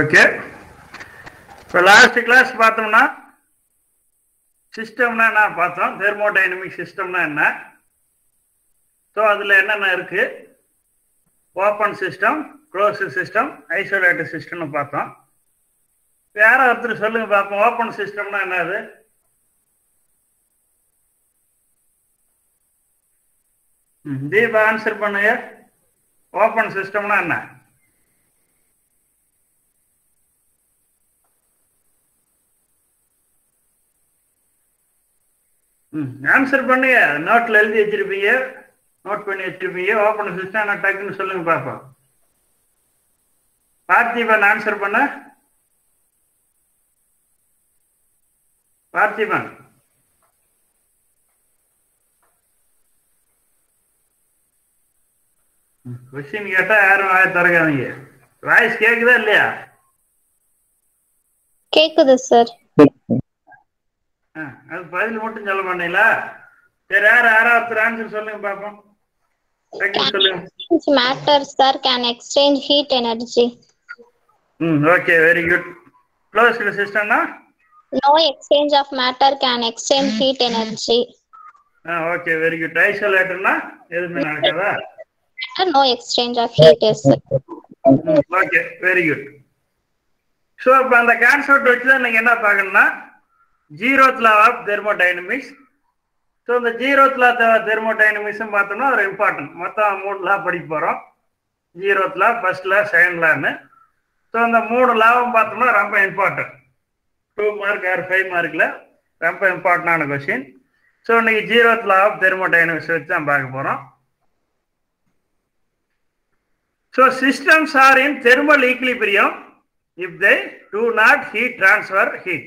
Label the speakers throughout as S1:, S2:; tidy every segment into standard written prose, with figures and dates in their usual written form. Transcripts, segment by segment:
S1: Okay. இப்போ last class பார்த்தோம்னா சிஸ்டம்னா என்ன பார்த்தோம், தெர்மோடைனமிக் சிஸ்டம்னா என்ன. ஸோ அதில் என்னென்ன இருக்கு, open system, close system, isolated சிஸ்டம்னு பார்த்தோம். யாரோ ஒருத்தர் சொல்லுங்க பார்ப்போம், ஓப்பன் சிஸ்டம்னா என்னது? தீபா ஆன்சர் பண்ணுங்க. ஓப்பன் சிஸ்டம்னா என்ன? ஆன்சர் பண்ணுங்க. நோட்ல எழுதி வச்சிருப்பீங்க, நோட் பண்ணி வச்சிருப்பீங்க. ஓப்பன் சிஸ்டம் நான் டக்குன்னு சொல்லுங்க பார்ப்போம். பார்த்திபன் ஆன்சர் பண்ண. பார்த்திபன் கொஸ்டின் கேட்டா யாரும் வாய திறக்காதீங்க. வாய்ஸ் கேக்குதா இல்லையா?
S2: கேக்குது சார்.
S1: அது பதில் மட்டும் சொல்ல மாட்டீங்களா? சரி, யாராவது ஆன்சர் சொல்லுங்க பாப்போம்.
S2: சொல்லுங்க. Matter sir can exchange heat energy.
S1: Okay, very good. Closed சிஸ்டம்னா
S2: No exchange of matter can exchange heat energy.
S1: Okay, very good. ஐசோலேட்டர்னா எதுவுமே நடக்காதா?
S2: No exchange of heat is.
S1: Okay, very good. So இப்போ அந்த concept வச்சு தான் நீங்கள் என்ன பார்க்கணும்னா zeroth law of thermodynamics. So இந்த ஜீரோத் லா தெர்மோடைனமிக்ஸும் பார்த்தோம்னா ஒரு இம்பார்ட்டன்ட். மொத்தம் 3 லா படிக்க போகிறோம். Zeroth law, first law, second லான்னு. ஸோ இந்த 3 லாவும் பார்த்தோம்னா ரொம்ப இம்பார்ட்டன்ட். 2 மார்க் ஆர் 5 மார்க்கில் ரொம்ப இம்பார்ட்டண்டான கொஸ்டின். ஸோ இன்னைக்கு ஜீரோத் லா ஆஃப் தெர்மோடைனமிக்ஸ் வச்சு தான் பார்க்க போகிறோம். So systems are in thermal equilibrium if they do not heat transfer heat.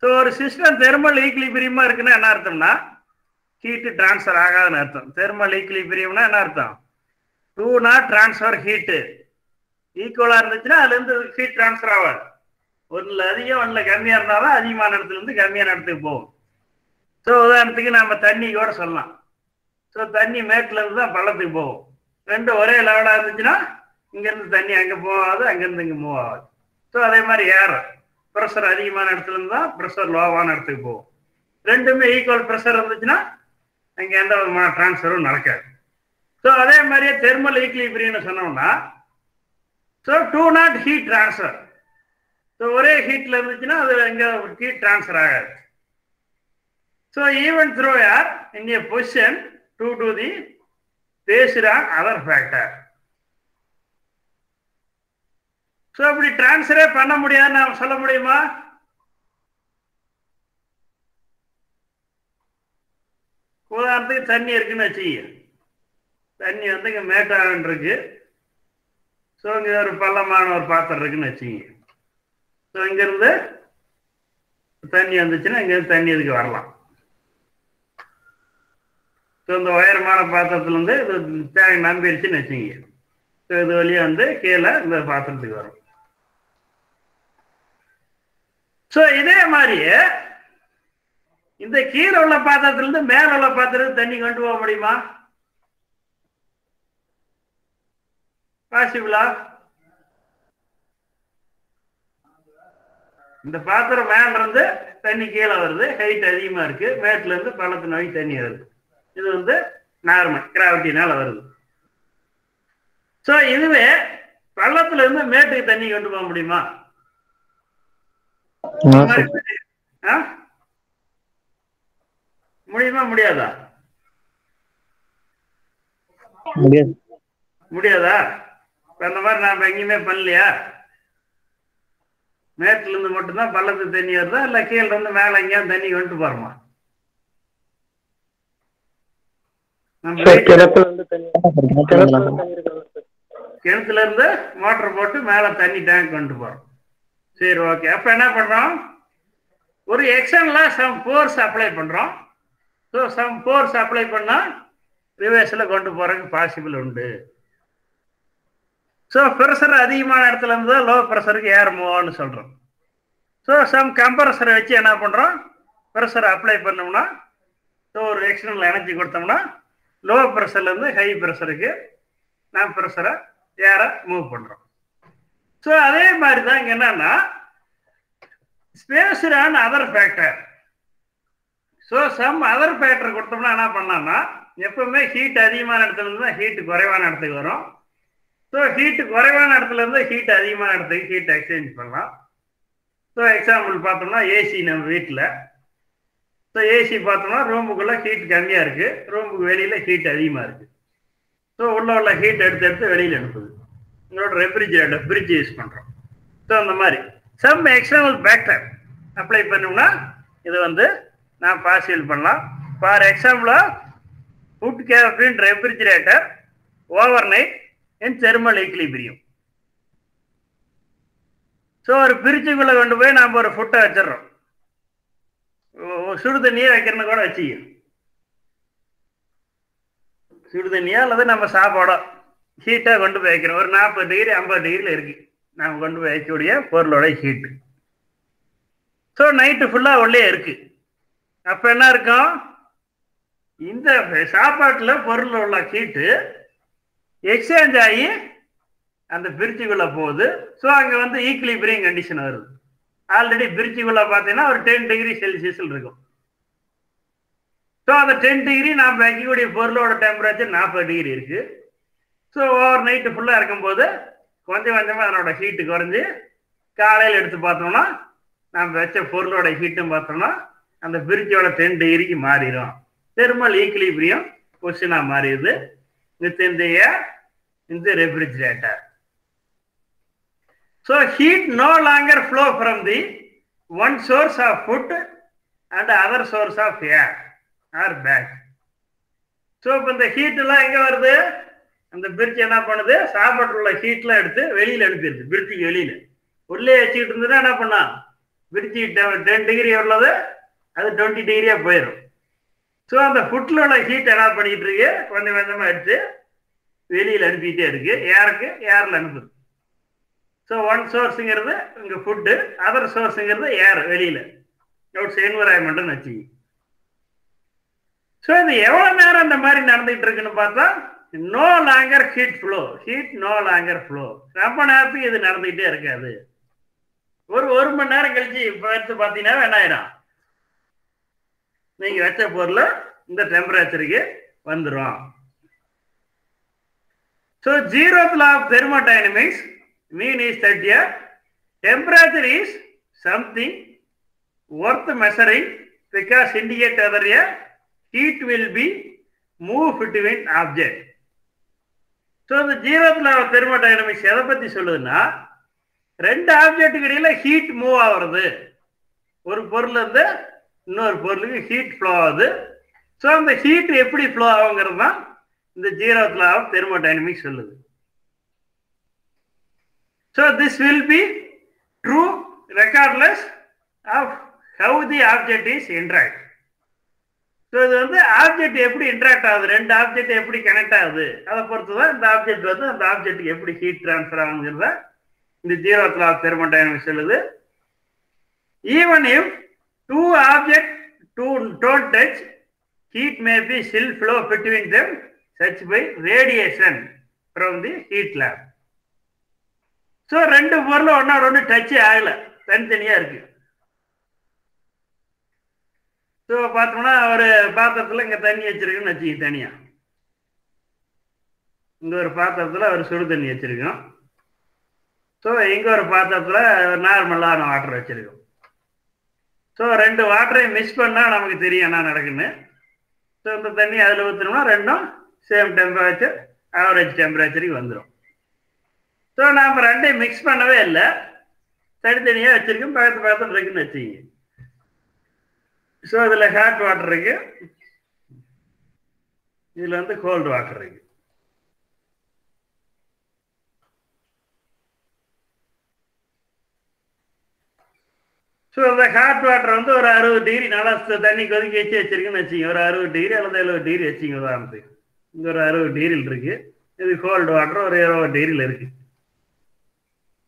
S1: So ஒரு சிஸ்டம் தெர்மல் ஈக்லிபிரியமா இருக்குன்னா என்ன அர்த்தம்னா ஹீட் டிரான்ஸ்ஃபர் ஆகாதுன்னு அர்த்தம். தெர்மல் ஈக்லிபிரியம்னா என்ன அர்த்தம்? Do not transfer heat. ஈக்குவலா இருந்துச்சுன்னா அதுல இருந்து ஹீட் டிரான்ஸ்ஃபர் ஆகாது. ஒன்றில் அதிகம் ஒன்றில் கம்மியா இருந்தாலும் அதிகமான இடத்துல இருந்து கம்மியான இடத்துக்கு போகும். ஸோ உதாரணத்துக்கு நம்ம தண்ணி கூட சொல்லலாம். ஸோ தண்ணி மேற்குல இருந்து தான் பள்ளத்துக்கு போகும். ரெண்டும் ஒரே லெவலாக இருந்துச்சுன்னா இங்கேருந்து தண்ணி அங்கே போகாது, அங்கேருந்து இங்கே மூவ் ஆகாது. ஸோ அதே மாதிரி ஏர் ப்ரெஷர் அதிகமான இடத்துல இருந்து தான் ப்ரெஷர் லோவான இடத்துக்கு போகும். ரெண்டுமே ஈக்குவல் ப்ரெஷர் இருந்துச்சுன்னா அங்கே எந்த விதமான டிரான்ஸ்ஃபரும் நடக்காது. ஸோ அதே மாதிரியே தெர்மல் ஈக்லிபிரியம்னு சொன்னோம்னா so do not heat transfer. So ஒரே ஹீட்டில் இருந்துச்சுன்னா அது எங்கே ஹீட் டிரான்ஸ்ஃபர் ஆகாது. So even through air in a position to to the based on other factor. So அப்படி டிரான்ஸ்ஃபரே பண்ண முடியாதுன்னு நாம் சொல்ல முடியுமா? உதாரணத்துக்கு தண்ணி இருக்குன்னு வச்சுக்க. தண்ணி வந்து இங்கே மேட்டான் இருக்கு. ஸோ இங்கே ஒரு பள்ளமான ஒரு பாத்திரம் இருக்குன்னு வச்சுக்க. ஸோ இங்கேருந்து தண்ணி வந்துச்சுன்னா இங்கேருந்து தண்ணி இதுக்கு வரலாம். ஸோ இந்த உயரமான பாத்திரத்துலேருந்து இது தேங்க நம்பிடுச்சுன்னு வச்சுங்க. ஸோ இது வழியாக வந்து கீழே இந்த பாத்திரத்துக்கு வரும். ஸோ இதே மாதிரியே இந்த கீழே உள்ள பாத்திரத்துலேருந்து மேலே உள்ள பாத்திரத்துக்கு தண்ணி கொண்டு போக முடியுமா? பாசிபிளா? இந்த பாத்திரம் மேல இருந்து தண்ணி கீழே வருது, ஹைட் அதிகமாக இருக்கு, மேட்ல இருந்து பள்ளத்து நோக்கி தண்ணி வருது. இது வந்து நார்மல் கிராவிட்டினால வருது. ஸோ இதுவே பள்ளத்துல இருந்து மேட்டுக்கு தண்ணி கொண்டு போக முடியுமா? முடியுமா முடியாதா? முடியாதா? அந்த மாதிரி நாம எங்கேயுமே பண்ணலையா? மேட்டுல இருந்து மட்டும்தான் பள்ளத்துக்கு தண்ணி வருதா, இல்ல கீழே இருந்து மேல எங்கேயாவது தண்ணி கொண்டு போறோமா? கிணத்துல இருந்து மோட்டர் போட்டு மேல தண்ணி டேங்க் கொண்டு போறோம். சரி, ஓகே. அப்ப என்ன பண்றோம்? ஒரு எக்ஸ்டர்னலா சம் ஃபோர்ஸ் அப்ளை பண்றோம். ஸோ சம் ஃபோர்ஸ் அப்ளை பண்ணா ரிவர்ஸ்ல கொண்டு போறதுக்கு பாசிபிள் உண்டு. ஸோ ப்ரெஷர் அதிகமான இடத்துல இருந்து லோ ப்ரெஷருக்கு ஏறுமோன்னு சொல்றோம். ஸோ சம் கம்ப்ரஸரை வச்சு என்ன பண்றோம்? ப்ரெஷர் அப்ளை பண்ணோம்னா ஸோ ஒரு எக்ஸ்டர்னல் எனர்ஜி கொடுத்தோம்னா லோ ப்ரெஷர்ல இருந்து ஹை ப்ரெஷருக்கு நாம் ப்ரெஷரை ஏற மூவ் பண்றோம். ஸோ அதே மாதிரி தான் இங்கே என்னன்னா based on other factor. So some other factor கொடுத்தோம்னா என்ன பண்ணலாம்னா எப்பவுமே ஹீட் அதிகமான இடத்துல இருந்து தான் ஹீட் குறைவான இடத்துக்கு வரும். ஸோ ஹீட் குறைவான இடத்துல இருந்து ஹீட் அதிகமான இடத்துக்கு ஹீட் எக்ஸ்சேஞ்ச் பண்ணலாம். ஸோ எக்ஸாம்பிள் பார்த்தோம்னா ஏசி நம்ம வீட்டில். ஸோ ஏசி பார்த்தோம்னா ரூமுக்குள்ளே ஹீட் கம்மியாக இருக்குது, ரூமுக்கு வெளியில் ஹீட் அதிகமாக இருக்குது. ஸோ உள்ள ஹீட் எடுத்து வெளியில் அனுப்புது. உங்களோட ரெஃப்ரிஜிரேட்டர் ஃப்ரிட்ஜ் யூஸ் பண்ணுறோம். ஸோ அந்த மாதிரி சம் எக்ஸ்டர்னல் ஃபேக்டர் அப்ளை பண்ணோம்னா இது வந்து நான் பாசிபிள் பண்ணலாம். ஃபார் எக்ஸாம்பிளாக ஃபுட் கேப்ட் இன் ரெஃப்ரிஜிரேட்டர் ஓவர் நைட் இன் தெர்மல் ஈக்லிபிரியம். ஸோ ஒரு ஃப்ரிட்ஜுக்குள்ளே கொண்டு போய் நாம் ஒரு ஃபுட்டை வச்சிடறோம். சுடு தண்ணியை வைக்கிறன்னு கூட வச்சுக்க, சுடு தண்ணியா அல்லது நம்ம சாப்பாடோ ஹீட்டாக கொண்டு போய் வைக்கிறோம். ஒரு 40 டிகிரி 50 டிகிரியில் இருக்குது நாம் கொண்டு போய் வைக்கக்கூடிய பொருளோட ஹீட்டு. ஸோ நைட்டு ஃபுல்லாக உள்ளே இருக்குது. அப்போ என்ன இருக்கும், இந்த சாப்பாட்டில் பொருள் உள்ள ஹீட்டு எக்ஸ்சேஞ்ச் ஆகி அந்த பிரிட்ஜுக்குள்ளே போகுது. ஸோ அங்கே வந்து ஈக்லிபிரியம் கண்டிஷன் வருது. ஆல்ரெடி பிரிட்ஜுக்குள்ளே பார்த்தீங்கன்னா ஒரு 10 டிகிரி செல்சியஸில் இருக்கும். ஸோ அந்த 10 டிகிரி நாம் வைக்கக்கூடிய பொருளோட டெம்பரேச்சர் 40 டிகிரி இருக்குது. ஸோ ஓவர் நைட்டு ஃபுல்லாக இருக்கும்போது கொஞ்சம் கொஞ்சமாக அதனோட ஹீட்டு குறைஞ்சி காலையில் எடுத்து பார்த்தோம்னா நம்ம வச்ச பொருளோட ஹீட்டும் பார்த்தோம்னா அந்த பிரிட்ஜோட 10 டிகிரிக்கு மாறிடும். தெர்மல் ஈக்லிபிரியம் பொசிஷனாக மாறிடுது within the air in the refrigerator. So heat no longer flow from the one source of food and other source of air or back. So இப்போ இந்த ஹீட் எல்லாம் எங்க வருது, அந்த பிரிட்ஜ் என்ன பண்ணுது, சாப்பாட்டுல உள்ள ஹீட்லாம் எடுத்து வெளியில அனுப்பிடுது. பிரிட்ஜுக்கு வெளியில உள்ளே வச்சுக்கிட்டு இருந்ததுன்னா என்ன பண்ணா பிரிட்ஜு 10 டிகிரி உள்ளது அது 20 டிகிரியா போயிடும். ஸோ அந்த ஃபுட்ல உள்ள ஹீட் என்ன பண்ணிட்டு இருக்கு, கொஞ்சம் கொஞ்சமா எடுத்து வெளியில அனுப்பிட்டே இருக்கு, ஏர்ல அனுப்புது. ஸோ ஒன் சோர்ஸுங்கிறது இங்கே ஃபுட்டு, அதர் சோர்ஸுங்கிறது ஏர் வெளியில் அவுட்ஸ் என்விரான்மெண்ட்னு வச்சு. ஸோ இது எவ்வளோ நேரம் இந்த மாதிரி நடந்துகிட்டு இருக்குன்னு பார்த்தா no longer heat flow, heat no longer flow. ரொம்ப நேரத்துக்கு இது நடந்துகிட்டே இருக்காது. ஒரு மணி நேரம் கழிச்சு இப்போ எடுத்து பார்த்தீங்கன்னா என்ன ஆயிடும், நீங்கள் வச்ச பொருள் இந்த டெம்பரேச்சருக்கு வந்துடும். So zeroth law of thermodynamics mean is that here temperature is something worth measuring because indicate whether a heat will be move between object. So the zeroth law of thermodynamics எதை பத்தி சொல்லுதுன்னா ரெண்டு ஆப்ஜெக்ட்டுக்கு இடையில ஹீட் மூவ் ஆகுறது, ஒரு பொருள் இருந்து இன்னொரு பொருளுக்கு ஹீட் ஃப்ளோ ஆகுது. ஸோ அந்த ஹீட் எப்படி ஃப்ளோ ஆகுங்கிறது தான் இந்த zeroth law of thermodynamics சொல்லுது. So this will be true regardless of how the object is interact. So இது வந்து ஆப்ஜெக்ட் எப்படி இன்ட்ராக்ட் ஆகுது, ரெண்டு ஆப்ஜெக்ட் எப்படி கனெக்ட் ஆகுது அதை பொறுத்து தான் இந்த ஆப்ஜெக்ட் வந்து அந்த ஆப்ஜெக்ட்டுக்கு எப்படி ஹீட் டிரான்ஸ்ஃபர் ஆகுங்கிறத இந்த zeroth law of thermodynamics சொல்லுது. Even if two objects don't touch, heat may be still flow between them such by radiation from the heat lamp. So ரெண்டு பொருளும் ஒன்னோட ஒன்று டச்சு ஆகலை, தனித்தனியாக இருக்கு. ஸோ பார்த்தோம்னா ஒரு பாத்திரத்தில் இங்கே தண்ணி வச்சிருக்குன்னு வச்சுக்க, தனியாக இங்கே ஒரு பாத்திரத்தில் ஒரு சுடு தண்ணி வச்சிருக்கோம். ஸோ இங்கே ஒரு பாத்திரத்தில் நார்மலான வாட்டர் வச்சிருக்கோம். ஸோ ரெண்டு வாட்டரையும் மிக்ஸ் பண்ணால் நமக்கு தெரியும் என்ன நடக்குன்னு. ஸோ இந்த தண்ணி அதில் ஊற்றினோம்னா ரெண்டும் சேம் டெம்பரேச்சர், ஆவரேஜ் டெம்பரேச்சருக்கு வந்துடும். ஸோ நாம் ரெண்டையும் மிக்ஸ் பண்ணவே இல்லை, தனித்தனியாக வச்சிருக்கோம், பக்கத்தில் இருக்குன்னு வச்சுங்க. ஸோ இதில் ஹாட் வாட்டர் இருக்கு, இதில் வந்து கோல்டு வாட்டர் இருக்கு. ஸோ இந்த ஹாட் வாட்டர் வந்து ஒரு 60 டிகிரி நல்லா தண்ணி கொதிக்க வச்சு வச்சிருக்குன்னு வச்சுங்க, ஒரு 60 டிகிரி அல்லது 70 டிகிரி வச்சுங்க உதாரணத்துக்கு. இங்கே ஒரு 60 டிகிரியில் இருக்கு, இது கோல்டு வாட்டர் ஒரு 20 டிகிரியில் இருக்கு.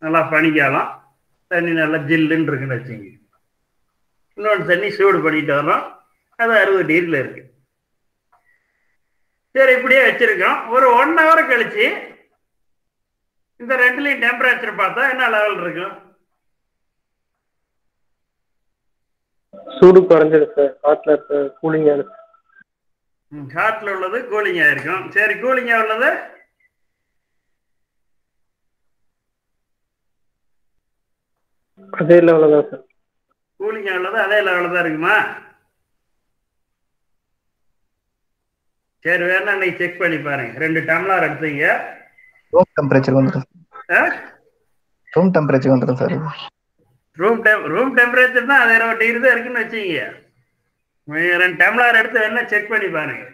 S1: நல்லா பனிக்காலம் தண்ணி நல்லா ஜில்லுன்னு இருக்குன்னு வச்சுங்க. இன்னொன்று தண்ணி சூடு பண்ணிட்டு வரோம், அது 60 டிகிரியில் இருக்கு. சரி இப்படியே வச்சிருக்கோம். ஒரு 1 ஹவர் கழிச்சு இந்த ரெண்டுலையும் டெம்பரேச்சர் பார்த்தா என்ன லெவல் இருக்கும்?
S3: சூடு குறைஞ்சிருக்கு சார். ஹாட்ல இருக்கு, கூலிங்கா இருக்கு.
S1: ஹாட்ல உள்ளது கூலிங்கா இருக்கும். சரி, கூலிங்கா உள்ளது
S3: அதே லெவலில் தான் சார்.
S1: கூலிங்கா உள்ளது அதே லெவலில் தான் இருக்குமா? சரி, வேணா நீங்க செக் பண்ணி பாருங்க. 2 டம்ளர் எடுத்தீங்க,
S4: ரூம் டெம்பரேச்சர் வந்துடும். ரூம் டெம்பரேச்சர் வந்துடும் சார்.
S1: ரூம் டெம்பரேச்சர் தான் அது 20 டிகிரி தான் இருக்குன்னு வச்சுக்கீங்க. 2 டம்ளர் எடுத்து வேணா செக் பண்ணி பாருங்க.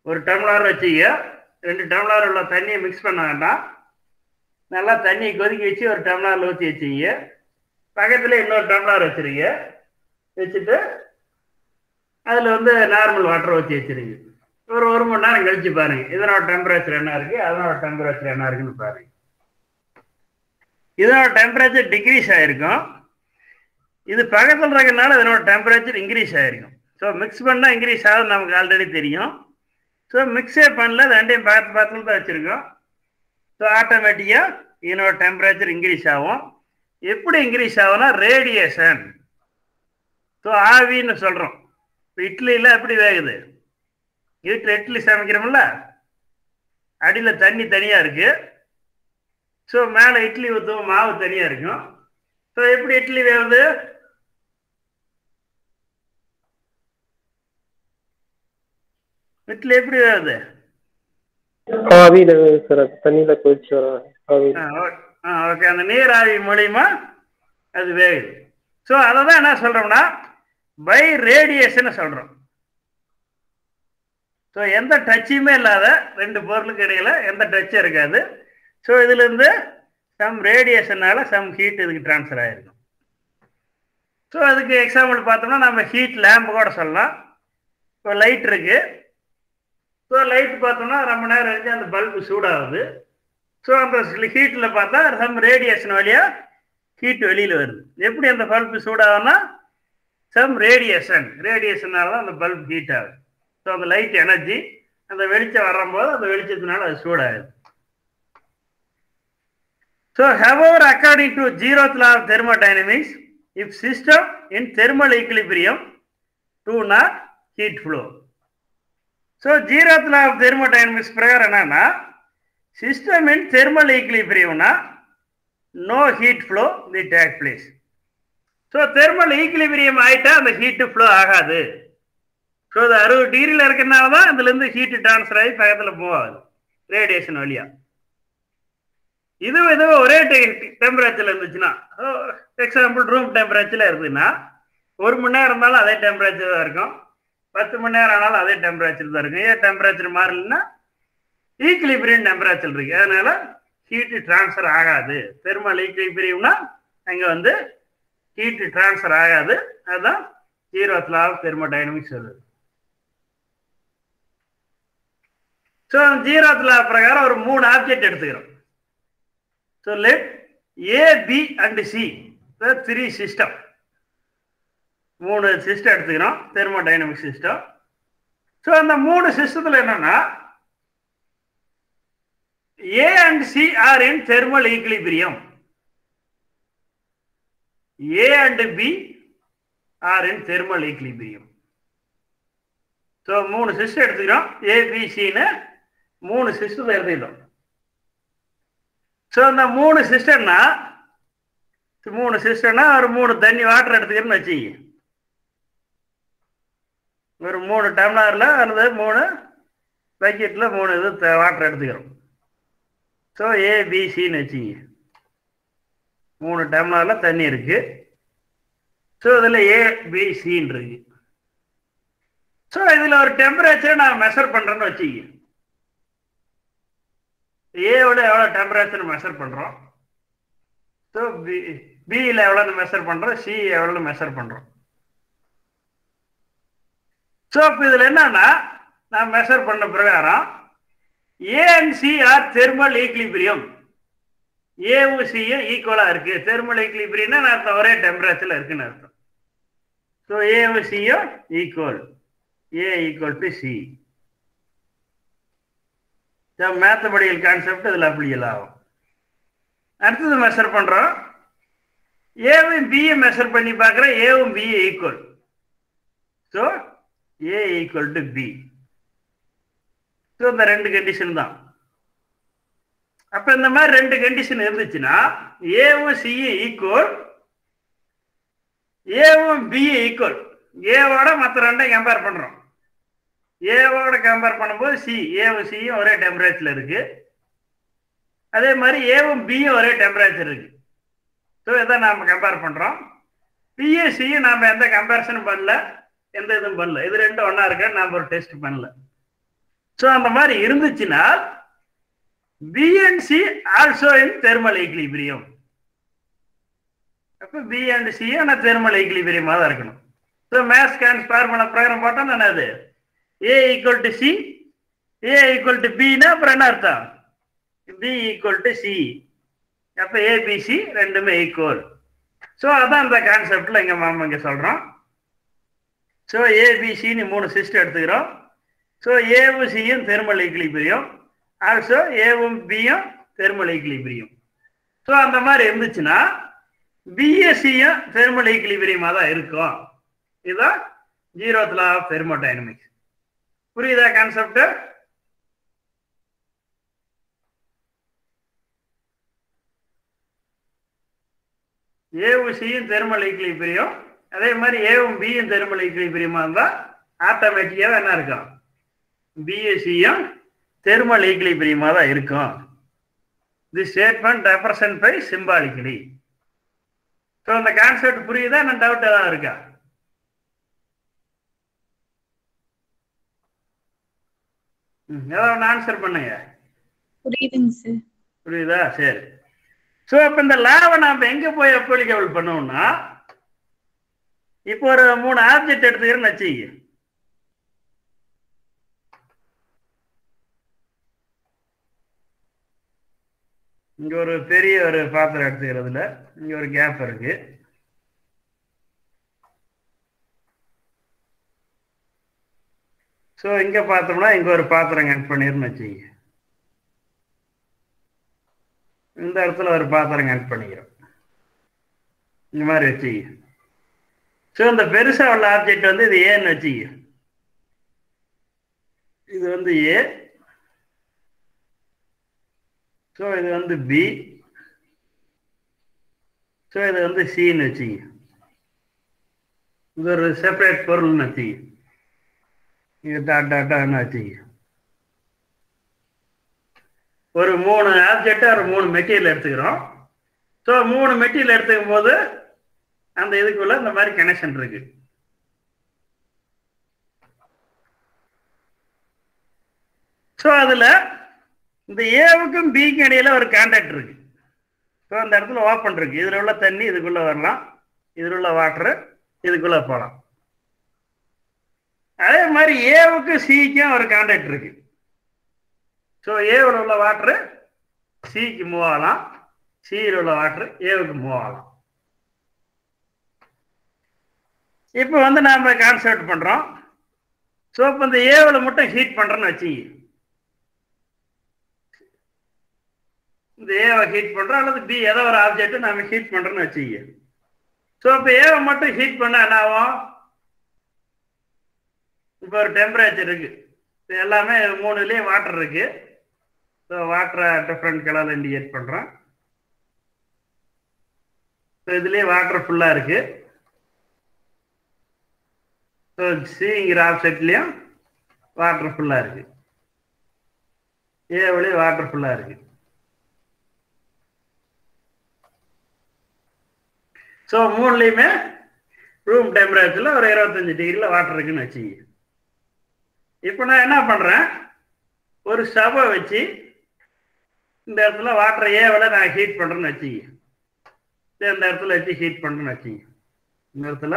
S1: ஒரு டம்ளர் வச்சுக்க, 2 டம்ளர் உள்ள தண்ணியை மிக்ஸ் பண்ண வேண்டாம். நல்லா தண்ணியை கொதிக்க வச்சு ஒரு டம்ளர்ல ஊற்றி வச்சுங்க. பக்கத்துல இன்னொரு டம்ளர் வச்சிருங்க. வச்சுட்டு அதில் வந்து நார்மல் வாட்டர் ஊற்றி வச்சிருங்க. ஒரு 1 மணி நேரம் கழிச்சு பாருங்க, இதனோட டெம்பரேச்சர் என்ன இருக்கு, அதனோட டெம்பரேச்சர் என்ன இருக்குன்னு பாருங்க. இதனோட டெம்பரேச்சர் டிக்ரீஸ் ஆயிருக்கும். இது பக்கத்தில் இருக்கிறதுனால இதனோட டெம்பரேச்சர் இன்க்ரீஸ் ஆயிருக்கும். ஸோ மிக்ஸ் பண்ணால் இன்க்ரீஸ் ஆகுது நமக்கு ஆல்ரெடி தெரியும். ஸோ மிக்ஸே பண்ணல, ரெண்டையும் பக்கத்தில் தான் வச்சுருக்கோம். ஸோ ஆட்டோமேட்டிக்காக இதனோட டெம்பரேச்சர் இன்க்ரீஸ் ஆகும். எப்படி இன்க்ரீஸ் ஆகும்னா ரேடியேஷன். ஸோ ஆவின்னு சொல்கிறோம். இப்போ இட்லியில் எப்படி வேகுது? வீட்டில் இட்லி சமைக்கிறோம்ல, அடியில் தண்ணி தனியாக இருக்குது. ஸோ மேலே இட்லி ஊற்றுவோம், மாவு தனியாக இருக்கும். ஸோ எப்படி இட்லி வேகுது? இட்லி எப்படி வேகுது?
S3: ஆவியில சார், அது தண்ணியில கொதிச்சு வரும் ஆவியில்.
S1: ஓகே, அந்த நீர் ஆவி மூலியமா அது வேகுது. ஸோ அதை தான் என்ன சொல்கிறோம்னா பை ரேடியேஷன் சொல்கிறோம். ஸோ எந்த டச்சுமே இல்லாத 2 பொருளுக்கு இடையில எந்த டச்சும் இருக்காது. ஸோ இதுலேருந்து சம் ரேடியேஷனால சம் ஹீட் இதுக்கு ட்ரான்ஸ்ஃபர் ஆகிருக்கும். ஸோ அதுக்கு எக்ஸாம்பிள் பார்த்தோம்னா நம்ம ஹீட் லேம்பு கூட சொல்லலாம். இப்போ லைட் இருக்குது. ஸோ லைட் பார்த்தோம்னா ரொம்ப நேரம் கழிச்சு அந்த பல்பு சூடாகுது. ஸோ அந்த ஹீட்டில் பார்த்தா சம் ரேடியேஷன் வழியாக ஹீட் வெளியில் வருது. எப்படி அந்த பல்பு சூடாகும்னா சம் ரேடியேஷனால தான் அந்த பல்ப் ஹீட் ஆகுது. ஸோ அந்த லைட் எனர்ஜி அந்த வெளிச்சம் வரும்போது அந்த வெளிச்சத்தினால அது சூடாகுது. So, however, according to zeroth law of thermodynamics, if system in thermal equilibrium do not heat flow. So, zeroth law of thermodynamics பிரகாரம் என்னன்னா system in thermal equilibrium no heat flow will take place. So, thermal equilibrium ஆயிட்டா அந்த heat flow ஆகாது. So, அது 60 டிகிரியில் இருக்கிறனால தான் அதுல இருந்து ஹீட் டிரான்ஸ்ஃபர் ஆகி பக்கத்தில் போகாது ரேடியேஷன் வழியா. இது ஒரே டெம்பரேச்சர்ல இருந்துச்சுன்னா, எக்ஸாம்பிள் ரூம் டெம்பரேச்சர்ல இருந்துச்சுன்னா 1 மணி நேரம் இருந்தாலும் அதே டெம்பரேச்சர் தான் இருக்கும், 10 மணி நேரம் ஆனாலும் அதே டெம்பரேச்சர் தான் இருக்கும். ஏன் டெம்பரேச்சர் மாறலன்னா ஈக்லிபிரியம் டெம்பரேச்சர் இருக்கு, அதனால ஹீட் டிரான்ஸ்ஃபர் ஆகாது. தெர்மல் ஈக்லிபிரியம்னா அங்க வந்து ஹீட் டிரான்ஸ்ஃபர் ஆகாது. அதுதான் zeroth law of thermodynamics சொல்லுது. ஸோ zeroth law பிரகாரம் ஒரு 3 ஆப்ஜெக்ட் எடுத்துக்கிறோம். So let A, B and C, the 3 system. 3 system எடுத்துக்கிறோம், தெர்மோடைனமிக் சிஸ்டம். ஸோ அந்த 3 சிஸ்டத்தில் என்னன்னா A and C are in thermal equilibrium. A and B are in thermal equilibrium. So 3 system எடுத்துக்கிறோம், A, B, Cன்னு 3 சிஸ்டத்தை எடுத்துக்கிட்டோம். So அந்த 3 சிஸ்டம்னா ஒரு 3 தண்ணி வாட்டர் எடுத்துக்கிறோன்னு வச்சுங்க. ஒரு 3 டம்ளரில் அல்லது 3 பக்கெட்டில் 3 இது வாட்டர் எடுத்துக்கிறோம். ஸோ ஏபிசின்னு வச்சுங்க. 3 டம்ளரில் தண்ணி இருக்கு. ஸோ இதில் ஏபிசின்னு இருக்கு. ஸோ இதில் ஒரு டெம்பரேச்சரை நான் மெஷர் பண்ணுறேன்னு வச்சுக்க. ஏவோட எவ்வளோ டெம்பரேச்சர் மெஷர் பண்ணுறோம், ஸோ பியில் எவ்வளோன்னு மெஷர் பண்ணுறோம், சி எவ்வளோன்னு மெஷர் பண்ணுறோம். ஸோ இப்போ இதில் என்னன்னா நான் மெஷர் பண்ண பிரகாரம் A and C are thermal equilibrium. ஏவும் சியும் ஈக்குவலாக இருக்குது. தெர்மல் ஈக்லிபிரியம்னா நான் ஒரே டெம்பரேச்சரில் இருக்குன்னு அர்த்தம். ஸோ ஏவும் சியும் equal, A equal to C. Mathematical concept இதில் அப்ளிகல் ஆகும். அடுத்தது மெஷர் பண்ணுறோம். ஏவும் பியை மெஷர் பண்ணி பார்க்குறேன். ஏவும் B A equal. So A equal to B. So இந்த ரெண்டு கண்டிஷன் தான். அப்போ இந்த மாதிரி ரெண்டு கண்டிஷன் இருந்துச்சுன்னா ஏவும் சியும் ஈக்குவல், ஏவும் பியும் ஈக்குவல். ஏவோட மற்ற ரெண்டையும் கம்பேர் பண்ணுறோம். ஏவோட கம்பேர் பண்ணும்போது சி, ஏவும் சியும் ஒரே டெம்பரேச்சரில் இருக்கு. அதே மாதிரி ஏவும் பியும் ஒரே டெம்பரேச்சர் இருக்கு. ஸோ இதை நாம் கம்பேர் பண்ணுறோம். பியும் சியும் நாம் எந்த கம்பேரிசனும் பண்ணல, எந்த இதுவும் பண்ணல. இது ரெண்டும் ஒன்றா இருக்கான்னு நாம் ஒரு டெஸ்ட் பண்ணல. ஸோ அந்த மாதிரி இருந்துச்சுன்னா B and C also in thermal equilibrium. அப்போ பி அண்ட் சி ஆனால் தெர்மல் ஈக்லிபிரியமாக தான் இருக்கணும். ஸோ மேத்ஸ் கேன்ஸ் ஃபார்முலா பிரகாரம் போட்டால் என்னது, A equal to C, A equal to பின்னா அப்புறம் என்ன அர்த்தம், பி ஈக்குவல் டு சி. அப்போ ஏபிசி ரெண்டுமே ஈக்குவல். ஸோ அதான் இந்த கான்செப்டில் எங்கள் மாமா இங்கே சொல்கிறோம். ஸோ ஏபிசின்னு 3 சிஸ்டம் எடுத்துக்கிறோம். ஸோ ஏவும் சியும் தெர்மல் ஈக்லிபிரியம், ஆல்சோ ஏவும் பியும் தெர்மல் ஈக்லிபிரியம். ஸோ அந்த மாதிரி இருந்துச்சுன்னா பிஎஸ்சியும் தெர்மல் ஈக்லிபிரியமாக தான் இருக்கும். இதுதான் 0th law ஆஃப் தெர்மோடைனமிக்ஸ். புரியுதா கான்செப்ட்? ஏவும் சியும் தெர்மல் ஈக்லிபிரியம், அதே மாதிரி ஏவும் பியும் தெர்மல் ஈக்லிபிரியமாக இருந்தால் ஆட்டோமேட்டிக்காக என்ன இருக்கும், பிஎஸ்சியும் தெர்மல் ஈக்லிபிரியமாக தான் இருக்கும். The statement represent by symbolically. So அந்த கான்செப்ட் புரியுதா? என்ன டவுட் ஏதாவது இருக்கா? ஏதாவது ஆன்சர் பண்ணுங்க.
S5: புரியுதுங்க சார்.
S1: புரியுதா? சரி. ஸோ இப்போ இந்த லாவை நாம் எங்கே போய் அப்ளிகபிள் பண்ணுவோம்னா, இப்போ ஒரு 3 ஆப்ஜெக்ட் எடுத்துக்கிறேன்னு வச்சுக்க. இங்க ஒரு பெரிய ஒரு பாத்திரம் எடுத்துக்கிறதுல இங்க ஒரு கேப் இருக்கு. ஸோ இங்க பார்த்தோம்னா இங்க ஒரு பாத்திரம் கட் பண்ணிருன்னு வச்சுக்க. இந்த இடத்துல ஒரு பாத்திரம் கட் பண்ணிக்கிறோம் இந்த மாதிரி வச்சுக்க. ஸோ இந்த பெருசா உள்ள ஆப்ஜெக்ட் வந்து இது ஏன்னு வச்சுக்க. இது வந்து ஏ. ஸோ இது வந்து பி. ஸோ இது வந்து சின்னு வச்சுக்க. இது ஒரு செப்பரேட் பொருள்னு வச்சுக்க. இது டாட் டாட்டான்னு வச்சுக்க. ஒரு 3 ஆப்ஜெக்ட் ஒரு 3 மெட்டீரியல் எடுத்துக்கிறோம். ஸோ 3 மெட்டீரியல் எடுத்துக்கும் போது அந்த இதுக்குள்ள இந்த மாதிரி கனெக்ஷன் இருக்கு. ஸோ அதுல இந்த ஏவுக்கும் பிக்கும் இடையில ஒரு கான்டாக்ட் இருக்கு. ஸோ அந்த இடத்துல ஓப்பன் இருக்கு. இதுல உள்ள தண்ணி இதுக்குள்ள வரலாம், இதுல உள்ள வாட்டர் இதுக்குள்ள போகலாம். அதே மாதிரி ஏவுக்கு சிக்கும் ஒரு கான்டாக்ட் இருக்கு. ஸோ ஏவில் உள்ள வாட்டர் சிக்கு மூவ் ஆகலாம், சியில் உள்ள வாட்டர் ஏவுக்கு மூவ் ஆகலாம். இப்போ வந்து நாம கான்செப்ட் பண்றோம். ஸோ இப்போ இந்த ஏவில் மட்டும் ஹீட் பண்றோன்னு வச்சுக்க. இந்த ஏவை ஹீட் பண்றோம் அல்லது பி ஏதோ ஒரு ஆப்ஜெக்ட் நாம ஹீட் பண்றோம்னு வச்சுக்க. ஸோ இப்போ ஏவை மட்டும் ஹீட் பண்ண என்ன ஆகும், இப்போ ஒரு டெம்பரேச்சர் இருக்கு. எல்லாமே 3லயும் வாட்டர் இருக்கு. ஸோ வாட்டரை டிஃப்ரெண்ட் கலர்ல இண்டிகேட் பண்றோம். ஸோ இதுலயே வாட்டர் ஃபுல்லா இருக்கு. ஸோ சிங்கிற ஆப்ஜெக்ட்லயும் வாட்டர் ஃபுல்லா இருக்கு, ஏவிலையும் வாட்டர் ஃபுல்லா இருக்கு. ஸோ 3லயுமே ரூம் டெம்பரேச்சர்ல ஒரு 25 டிகிரில வாட்டர் இருக்குன்னு வச்சுக்க. இப்போ நான் என்ன பண்றேன், ஒரு ஸ்டவ்வை வச்சு இந்த இடத்துல வாட்டர் ஏவில் நான் ஹீட் பண்றேன்னு வச்சுக்க. இந்த இடத்துல வச்சு ஹீட் பண்றேன்னு வச்சுக்க. இந்த இடத்துல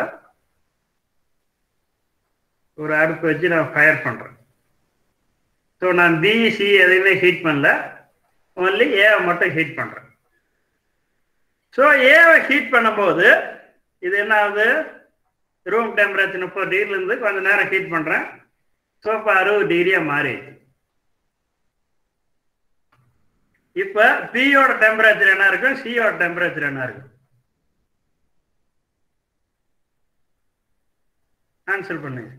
S1: ஒரு அடுப்பு வச்சு நான் ஃபயர் பண்றேன். ஸோ நான் பிசி எதையுமே ஹீட் பண்ணல, ஒன்லி ஏவை மட்டும் ஹீட் பண்றேன். ஸோ ஏவை ஹீட் பண்ணும்போது இது என்ன ஆகுது, ரூம் டெம்பரேச்சர் 30 டிகிரிலேருந்து கொஞ்சம் நேரம் ஹீட் பண்ணுறேன். ஸோ இப்போ 60 டிகிரியாக மாறிடுது. இப்ப பியோட டெம்பரேச்சர் என்ன இருக்கும், சியோட டெம்பரேச்சர் என்ன இருக்கும்? ஆன்சர் பண்ணுங்க.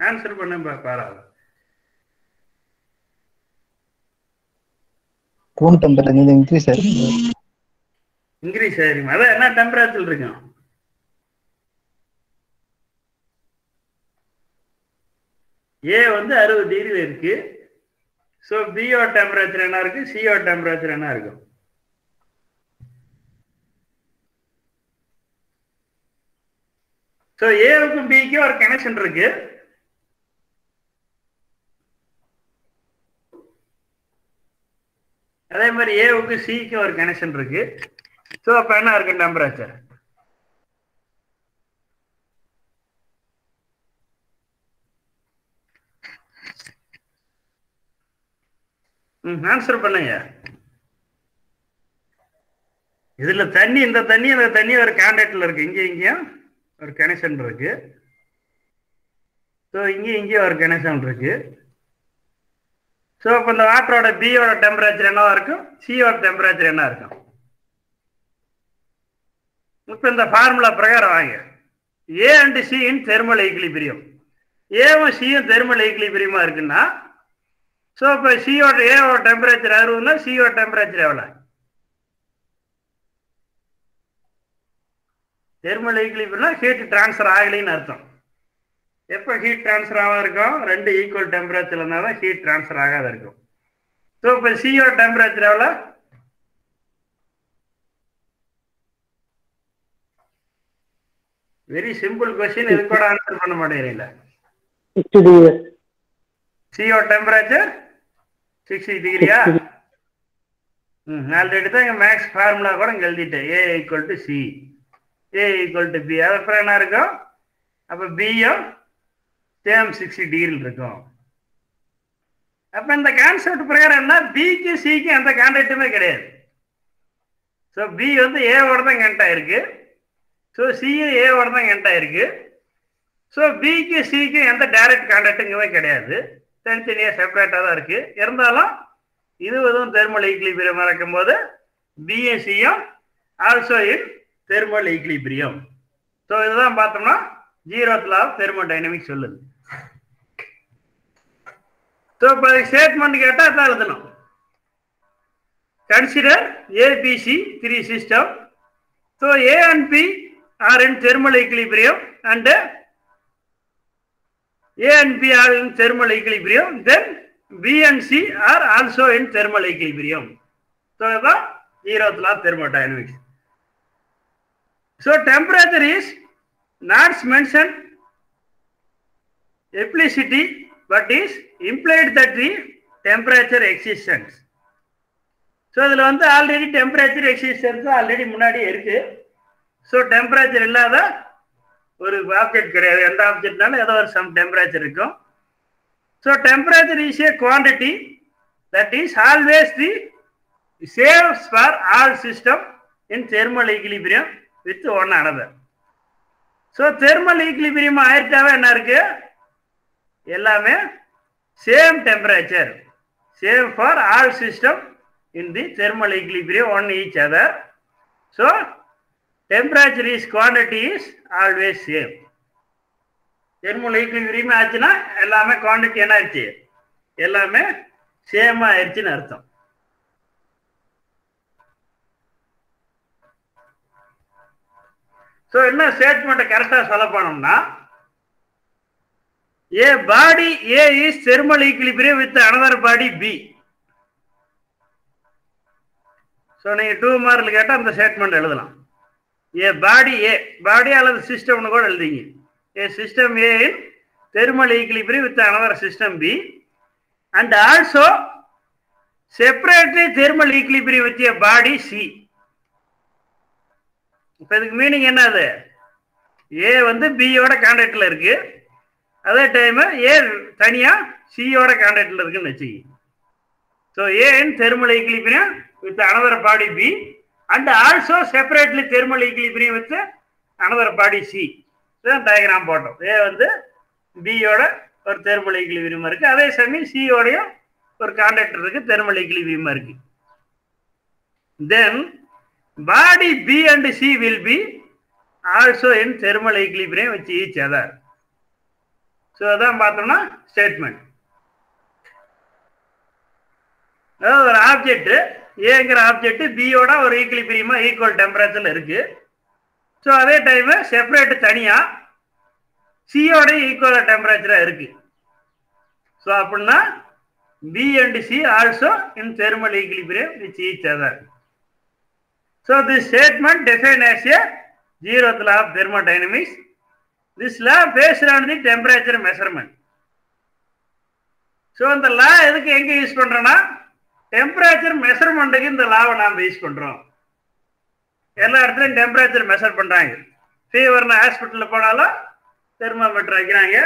S1: ஆன்சர் பண்ண பாராது.
S4: ரூம் டெம்பரேச்சர் இன்க்ரீஸ் ஆயிருக்கு.
S1: இன்க்ரீஸ் ஆயிருக்கும். அதான் என்ன டெம்பரேச்சர் இருக்கும்? ஏ வந்து 60 டிகிரில இருக்கு. ஸோ பியோட டெம்பரேச்சர் என்ன இருக்கு, சியோட டெம்பரேச்சர் என்ன இருக்கும்? ஸோ ஏவுக்கும் பிக்கும் ஒரு கனெக்ஷன் இருக்கு. அதே மாதிரி ஏவுக்கு சிக்கு ஒரு கனெக்ஷன் இருக்கு. ஸோ அப்ப என்ன இருக்கு டெம்பரேச்சர்? ஆன்சர் பண்ணுங்க. இதுல தண்ணி, இந்த தண்ணி அந்த தண்ணி ஒரு கான்டாக்ட்ல இருக்கு. இங்கேயும் ஒரு கனெக்ஷன் இருக்கு. ஸோ இங்கேயும் ஒரு கனெக்ஷன் இருக்கு. ஸோ இப்போ இந்த வாட்டரோட பியோட டெம்பரேச்சர் என்னவா இருக்கும், சியோட டெம்பரேச்சர் என்ன இருக்கும்? இப்போ இந்த ஃபார்முலா பிரகாரம் வாங்க. ஏ and C in thermal equilibrium. ஏவும் சியும் தெர்மல் ஈக்லிபிரியமா இருக்குன்னா, ஸோ இப்போ சியோட ஏவோட டெம்பரேச்சர் 60னா சியோட டெம்பரேச்சர் எவ்வளோ? தெர்மல் ஈக்லிபிரியம்னா ஹீட் டிரான்ஸ்ஃபர் ஆகலைன்னு அர்த்தம். எப்போ ஹீட் டிரான்ஸ்ஃபர் ஆகாத இருக்கும், ரெண்டு ஈக்குவல் டெம்பரேச்சர்ல இருந்தால் தான் ஹீட் டிரான்ஸ்ஃபர் ஆகாத இருக்கும். ஸோ இப்போ சியோட டெம்பரேச்சர் எவ்வளோ? Very simple question. இது கூட ஆன்சர் பண்ண மாட்டேங்கிறீங்களா? சியோட டெம்பரேச்சர் 60 டிகிரியா? ஆல்ரெடி தான் இங்கே மேக்ஸ் ஃபார்முலா கூட இங்கே எழுதிட்டேன். A equal to C, A equal to B. அதுக்கப்புறம் என்ன இருக்கும்? அப்போ பியும் சேம் 60 டிகிரியில் இருக்கும். அப்ப இந்த கான்செப்ட் பிரகாரம் என்ன, பிக்கு சிக்கு எந்த கான்டாக்டுமே கிடையாது. ஸோ பி வந்து ஏவோட தான் கனெக்ட் ஆயிருக்கு. ஸோ சியும் ஏவோட தான் கனெக்ட் ஆயிருக்கு. ஸோ பிக்கு சிக்கு எந்த டைரக்ட் கான்டாக்டுங்குமே கிடையாது. தனித்தனியாக செப்பரேட்டாக தான் இருக்கு. இருந்தாலும் இது எதுவும் தெர்மல் ஈக்லிபிரியம் இருக்கும்போது பியும் சியும் also in thermal equilibrium. So இதுதான் பார்த்தோம்னா 0th law of thermodynamics சொல்லுது. ஸோ இப்போ ஸ்டேட்மெண்ட் கேட்டால் அதான் எழுதணும். Consider ABC 3 system. So A and B are in thermal equilibrium and A and B are in thermal equilibrium, then B and C are also in thermal equilibrium. So இதுதான் 0th law of thermodynamics. So temperature is not mentioned explicitly, but is implied that the temperature existence. So இதில் வந்து already temperature existence already முன்னாடி இருக்கு. So temperature இல்லாத ஒரு object கிடையாது. எந்த ஆப்ஜெக்ட்னாலும் ஏதோ ஒரு சம் டெம்பரேச்சர் இருக்கும். So temperature is a quantity that is always the same for all system in thermal equilibrium with one another. So thermal equilibrium ஆயிடுச்சாவே என்ன இருக்கு, எல்லாமே same temperature, same for all system in the thermal equilibrium one each other. So temperature is quantity is always same. Thermal equilibrium ஆச்சுன்னா எல்லாமே quantity என்ன ஆயிடுச்சு, எல்லாமே சேமா ஆயிடுச்சுன்னு அர்த்தம். ஸோ என்ன ஸ்டேட்மெண்ட் கரெக்டாக சொல்ல போனோம்னா, a body A is thermal equilibrium with another body B. So நீங்கள் 2 மார்க்கில் கேட்டால் அந்த ஸ்டேட்மெண்ட் எழுதலாம். ஏ பாடி ஏ, பாடி அல்லது சிஸ்டம்னு கூட எழுதிங்க. A system A in thermal equilibrium with another system B and also separately thermal equilibrium with a body C. இப்போ இதுக்கு மீனிங் என்னது, ஏ வந்து பியோட கான்டாக்ட்ல இருக்கு, அதே டைம் ஏ தனியா சியோட கான்டாக்ட்ல இருக்குன்னு வச்சுக்கி. So A in thermal equilibrium with another body B and also separately thermal equilibrium with another body C. Diagram போட்டோம். ஏ வந்து பியோட ஒரு தெர்மல் ஈக்லிபிரியம் இருக்கு, அதே சமயம் சியோடையும் ஒரு கான்டக்டர் இருக்கு, தெர்மல் ஈக்லிபிரியம் இருக்கு. Then body B and C will be also in thermal equilibrium with each other. So அதான் பார்த்தோம்னா ஸ்டேட்மெண்ட். அதாவது ஒரு ஆப்ஜெக்ட் ஏங்கிற ஆப்ஜெக்ட் பியோட ஒரு ஈக்லிபிரியமா ஈக்குவல் டெம்பரேச்சர்ல இருக்கு. ஸோ அதே டைம் செப்பரேட் தனியா சியோட ஈக்குவல் டெம்பரேச்சரா இருக்கு. ஸோ அப்படின்னா B and C also in thermal equilibrium with each other. So this statement define as a zeroth law of thermodynamics. This law based on the temperature measurement. So இந்த லா எதுக்கு எங்க use பண்றோம்னா temperature மெஷர்மெண்ட்டுக்கு இந்த லாவை நாம் use பண்றோம். எல்லா இடத்துலையும் temperature measure பண்றாங்க. ஃபீவர்னு ஹாஸ்பிட்டலில் போனாலும் தெர்மோமீட்டர் வைக்கிறாங்க,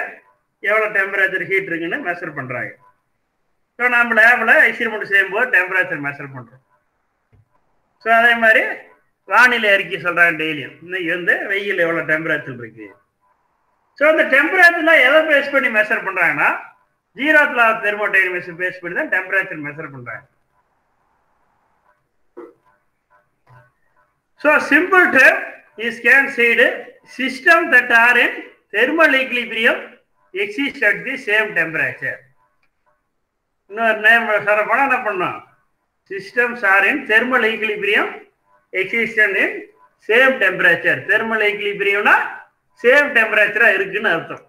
S1: எவ்வளோ டெம்பரேச்சர் ஹீட் இருக்குன்னு மெஷர் பண்றாங்க. ஸோ நம்ம லேபில் எக்ஸ்பெரிமெண்ட் செய்யும்போது டெம்பரேச்சர் மெஷர் பண்றோம். ஸோ அதே மாதிரி வானிலை அறிக்கை சொல்றாங்க டெய்லியும், இன்னைக்கு வந்து வெயில் எவ்வளோ டெம்பரேச்சர் இருக்கு. ஸோ அந்த டெம்பரேச்சர்லாம் எதை பேஸ் பண்ணி மெஷர் பண்றாங்கன்னா zeroth law of thermodynamics base பண்ணி தான் டெம்பரேச்சர் மெஷர் பண்றாங்க. So simple term is can said system that are in thermal equilibrium exist at the same temperature. இன்னொரு நேம் சொல்ல போனா என்ன பண்ணோம், systems are in thermal equilibrium exist in same temperature. thermal equilibriumனா same டெம்பரேச்சரா இருக்குன்னு அர்த்தம்.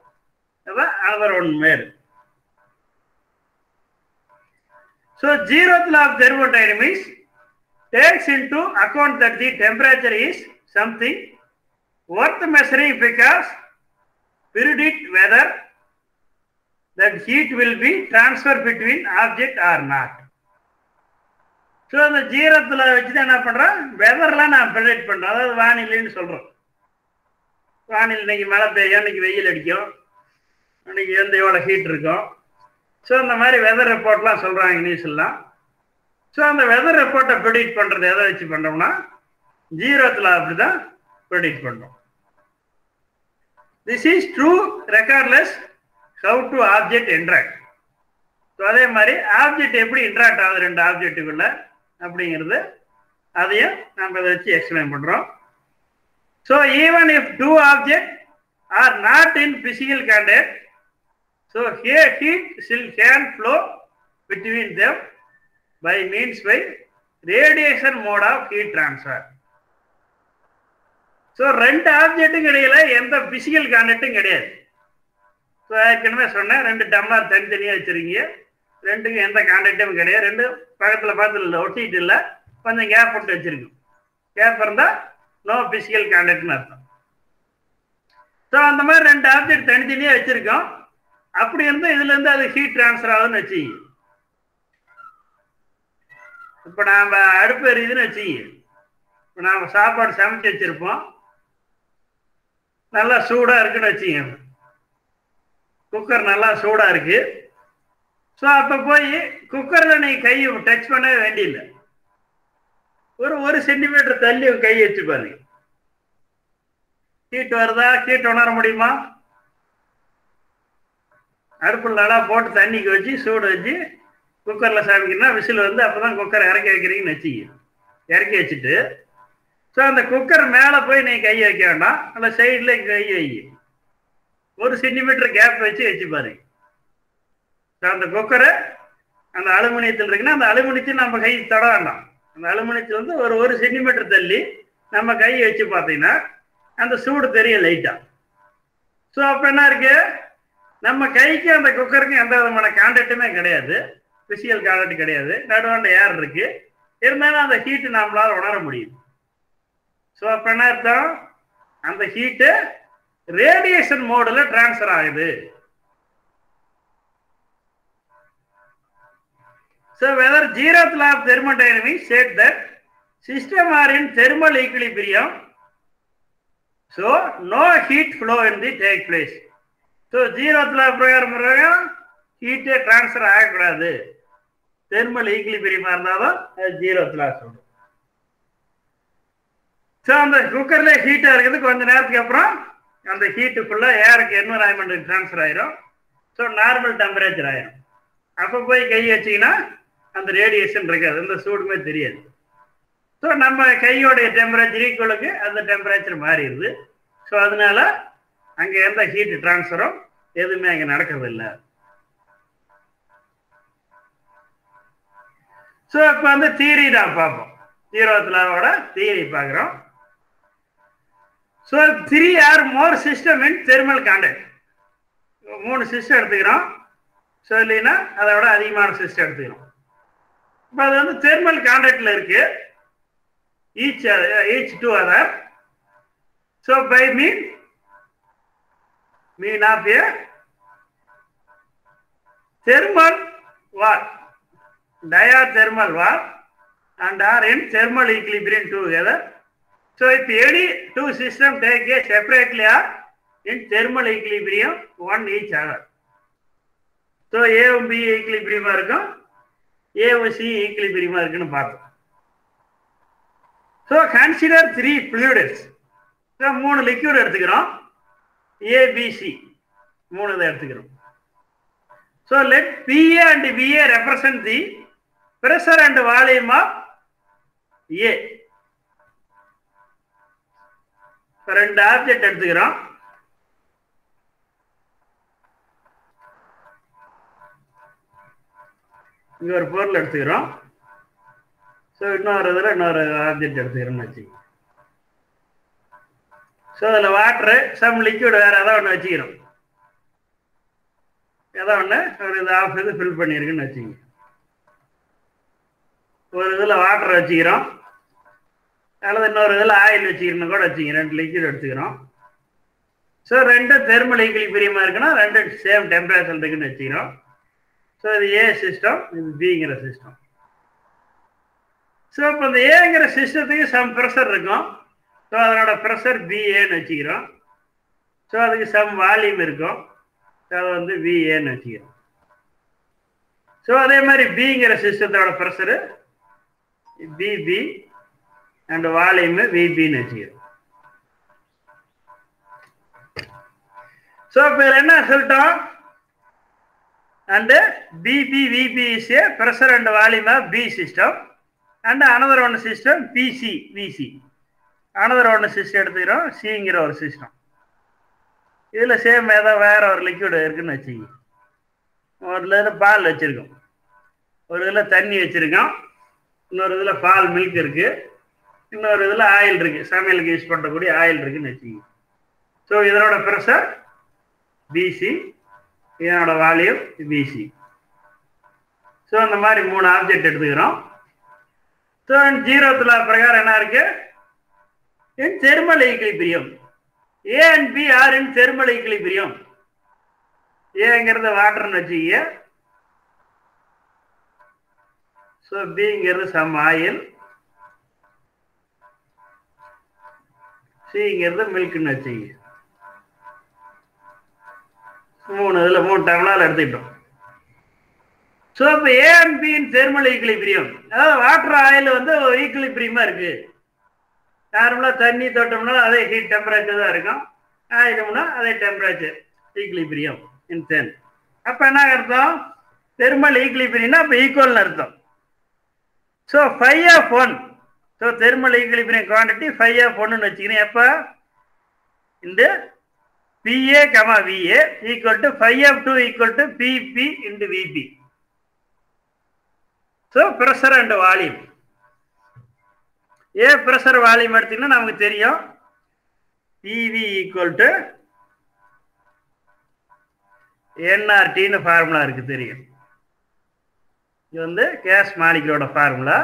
S1: அதான் another one மேல். So zeroth law of thermodynamics takes into account that the temperature is something worth measuring because predict whether that heat will be transferred between object or not. So அந்த ஜீரோத்துல வச்சு என்ன பண்றோம், வெதர்லாம் நான் ப்ரெடிக்ட் பண்றோம். அதாவது வானிலைன்னு சொல்றோம். வானிலை இன்னைக்கு மழை பெய்யும், இன்னைக்கு வெயில் அடிக்கும், இன்னைக்கு வந்து எவ்வளோ ஹீட் இருக்கும். ஸோ அந்த மாதிரி வெதர் ரிப்போர்ட்லாம் சொல்றாங்க நியூஸ்லாம். ஸோ அந்த வெதர் ரிப்போர்ட்டை ப்ரெடிக்ட் பண்றது எதை வச்சு பண்றோம்னா ஜீரோத்தில் அப்படிதான் ப்ரெடிக்ட் பண்றோம். This is true regardless how two object interact. So அதே மாதிரி ஆப்ஜெக்ட் எப்படி இன்ட்ராக்ட் ஆகுது ரெண்டு ஆப்ஜெக்ட்டுக்குள்ள அப்படிங்கிறது அதையும் நம்ம இதை வச்சு எக்ஸ்பிளைன் பண்றோம். So even if two object are not in physical contact, so here heat still can flow between them by means by radiation mode of heat transfer. So ரெண்டு ஆப்ஜெக்ட்டுக்கு இடையில எந்த பிசிக்கல் கான்டாக்டும் கிடையாது. ஸோ ஏற்கனவே சொன்னேன், ரெண்டு டம்ளர் தனித்தனியாக வச்சிருக்கீங்க, ரெண்டுக்கும் எந்த கான்டாக்டும் கிடையாது, ரெண்டு பக்கத்தில் பார்த்து இல்லை, ஒட்டிட்டு இல்லை, கொஞ்சம் கேப் போட்டு வச்சிருக்கோம். கேப் இருந்தால் நோ பிசிக்கல் கான்டாக்ட்னு அர்த்தம். ஸோ அந்த மாதிரி ரெண்டு ஆப்ஜெக்ட் தனித்தனியாக வச்சிருக்கோம். அப்படி இருந்தால் இதுல இருந்து அது ஹீட் டிரான்ஸ்ஃபர் ஆகுதுன்னு வச்சுங்க. இப்போ நாம அடுப்பு எரியுதுன்னு வச்சுங்க, இப்போ நாம சாப்பாடு சமைச்சு வச்சிருப்போம், நல்லா சூடா இருக்குன்னு வச்சுங்க, குக்கர் நல்லா சூடா இருக்கு. ஸோ அப்போ போய் குக்கரில் நீ கையை டச் பண்ணவே வேண்டியில்லை, ஒரு சென்டிமீட்டர் தள்ளி கையை வச்சு பாருங்க, ஹீட் வருதா, ஹீட் உணர முடியுமா? அடுப்பில் நல்லா போட்டு தண்ணிக்கு வச்சு சூடு வச்சு குக்கரில் சமைக்கணும்னா விசில் வந்து அப்போ தான் குக்கர் இறக்கி வைக்கிறீங்கன்னு வச்சுக்க. இறக்கி வச்சுட்டு ஸோ அந்த குக்கர் மேலே போய் நீ கையை வைக்க வேண்டாம், அந்த சைடில் கை வை, ஒரு சென்டிமீட்டர் கேப் வச்சு பாருங்க. அந்த குக்கரை அந்த அலுமினியத்தில் இருக்குன்னா அந்த அலுமினியத்தில் நம்ம கை தொட வேண்டாம், அந்த அலுமினியத்தில் வந்து ஒரு சென்டிமீட்டர் தள்ளி நம்ம கையை வச்சு பார்த்தீங்கன்னா அந்த சூடு தெரியும் லைட்டா. ஸோ அப்போ என்ன இருக்கு, நம்ம கைக்கு அந்த குக்கருக்கு எந்த விதமான கான்டாக்டுமே கிடையாது, பிசிக்கல் கான்டாக்ட் கிடையாது, நடுவாண்ட ஏர் இருக்கு, இருந்தாலும் அந்த ஹீட்டு நம்மளால உணர முடியும். ஸோ அப்போ என்ன அர்த்தம், அந்த ஹீட்டு ரேடியேஷன் மோடுல டிரான்ஸ்ஃபர் ஆகுது. So whether zeroth law of thermodynamics said that system are in thermal equilibrium, so no heat flow in the take place. So zeroth law பிரகாரம் ஹீட்டே டிரான்ஸ்ஃபர் ஆகக்கூடாது, தெர்மல் ஈக்லிபிரியம் இருந்தாலும் zeroth law சொல்றோம். So அந்த குக்கர்ல ஹீட்டா இருக்குது, கொஞ்ச நேரத்துக்கு அப்புறம் அந்த ஹீட்டுக்குள்ள ஏருக்கு என்விரான்மெண்ட் ட்ரான்ஸ்ஃபர் ஆயிரும். ஸோ நார்மல் டெம்பரேச்சர் ஆயிரும். அப்போ போய் கை வச்சிங்கன்னா அந்த ரேடியேஷன் இருக்காது, இந்த சூடுமே தெரியாது. ஸோ நம்ம கையோடைய டெம்பரேச்சர் ஈக்குவலுக்கு அந்த டெம்பரேச்சர் மாறிடுது. ஸோ அதனால அங்கே எந்த ஹீட் டிரான்ஸ்ஃபரும் எதுவுமே அங்கே நடக்கிறதில்லை. ஸோ இப்போ வந்து தியரி நான் பார்ப்போம். ஜீரோத் லாவோட தியரி பார்க்குறோம். So 3 or more system in thermal contact. 3 system எடுத்துக்கிறோம். ஸோ இல்லைன்னா அதை விட அதிகமான சிஸ்டம் எடுத்துக்கிறோம். இப்போ அது வந்து தெர்மல் கான்டாக்ட்ல இருக்கு. each to other. So by mean of a thermal wall, diathermal wall, and are in thermal equilibrium together. So if any two systems take a separately are in thermal equilibrium one each other. So A and B equilibrium இருக்கும், A and C equilibrium இருக்குன்னு பார்த்தோம். So consider 3 fluids. So 3 liquid எடுத்துக்கிறோம். A, B, C 3 இதை எடுத்துக்கிறோம். So let PA and VA represent the pressure and volume of A. ரெண்டு object எடுத்துக்கிறோம். இங்க ஒரு பொருள் எடுத்துக்கிறோம். ஸோ இன்னொரு ஆப்ஜெக்ட் எடுத்துக்கிறோம்னு வச்சுக்கோங்க. ஸோ அதில் வாட்டரு சம் லிக்விட் வேற ஏதோ ஒன்று வச்சுக்கிறோம். ஏதோ ஒன்று ஒரு இது ஆஃப் இது ஃபில் பண்ணியிருக்குன்னு வச்சுக்கோங்க. ஒரு இதில் வாட்டர் வச்சுக்கிறோம், அல்லது இன்னொரு இதில் ஆயில் வச்சுக்கிறோன்னு கூட வச்சுக்கிறோம். 2 லிக்விட் எடுத்துக்கிறோம். ஸோ 2 தெர்மல் ஈக்குலிபிரியமாக இருக்குன்னா 2 சேம் டெம்பரேச்சர் இருக்குன்னு வச்சுக்கிறோம். ஸோ இது ஏ சிஸ்டம், இது பிங்கிற சிஸ்டம். ஸோ இப்போ இந்த ஏங்கிற சிஸ்டத்துக்கு சம் ப்ரெஷர் இருக்கும். ஸோ அதனோட ப்ரெஷர் பிஏன்னு வச்சுக்கிறோம். ஸோ அதுக்கு சம் வால்யூம் இருக்கும். அதை வந்து விஏன்னு வச்சுக்கிறோம். ஸோ அதே மாதிரி பிங்கிற சிஸ்டத்தோட ப்ரெஷரு பிபி அண்ட் வால்யூம் விபின்னு வச்சுக்கிறோம். ஸோ இப்போ என்ன சொல்லிட்டோம்? And BP, VP is a pressure and volume of B system, and another one system PC, VC. Another one system எடுத்துக்கிறோம், Cங்கிற ஒரு சிஸ்டம். இதில் சேம் ஏதோ வேற ஒரு லிக்விட் இருக்குன்னு வச்சுக்கோங்க. ஒரு இதில் பால் வச்சுருக்கோம், ஒரு இதில் தண்ணி வச்சுருக்கோம், இன்னொரு இதில் பால் மில்க் இருக்குது, இன்னொரு இதில் ஆயில் இருக்குது, சமையலுக்கு யூஸ் பண்ணக்கூடிய ஆயில் இருக்குன்னு வச்சுக்கோங்க. ஸோ இதனோட ப்ரெஷர் பிசி, இதனோட வால்யூம் பிசி. ஸோ அந்த மாதிரி 3 ஆப்ஜெக்ட் எடுத்துக்கிறோம். ஸோ ஜீரோத் லா பிரகாரம் என்ன இருக்கு? In thermal equilibrium A and B are in thermal equilibrium. ஏங்கிறது வாட்டர்னு வச்சுக்கிய, ஸோ பிங்கிறது சம் ஆயில், சிங்கிறது மில்க்னு வச்சுக்கிய. 3 டம்ளர் எடுத்துக்கிட்டோம். ஸோ இப்போ ஏ அண்ட் பியின் தெர்மல் ஈக்குலிபிரியம், அதாவது வாட்டர் ஆயில் வந்து ஈக்குலிபிரியமா இருக்கு. நார்மலாக தண்ணி தொட்டோம்னா அதே ஹீட் டெம்பரேச்சர் தான் இருக்கும், ஆயிடும்னா அதே டெம்பரேச்சர் ஈக்குலிபிரியம் இன் தென். அப்போ என்ன அர்த்தம்? தெர்மல் ஈக்குலிபிரியம்னா அப்போ ஈக்குவல்னு அர்த்தம். So 5/1. So thermal equilibrium quantity 5/1 வச்சுக்கிறேன். எப்போ? இந்த PA, VA equal to 5/2 equal to PP into VP. So pressure and volume. A pressure volume எடுத்தீங்கன்னா நமக்கு தெரியும், PV equal to NRT ன்னு ஃபார்முலா இருக்கு, தெரியும். இது வந்து கேஸ் மாலிகுலோட ஃபார்முலா.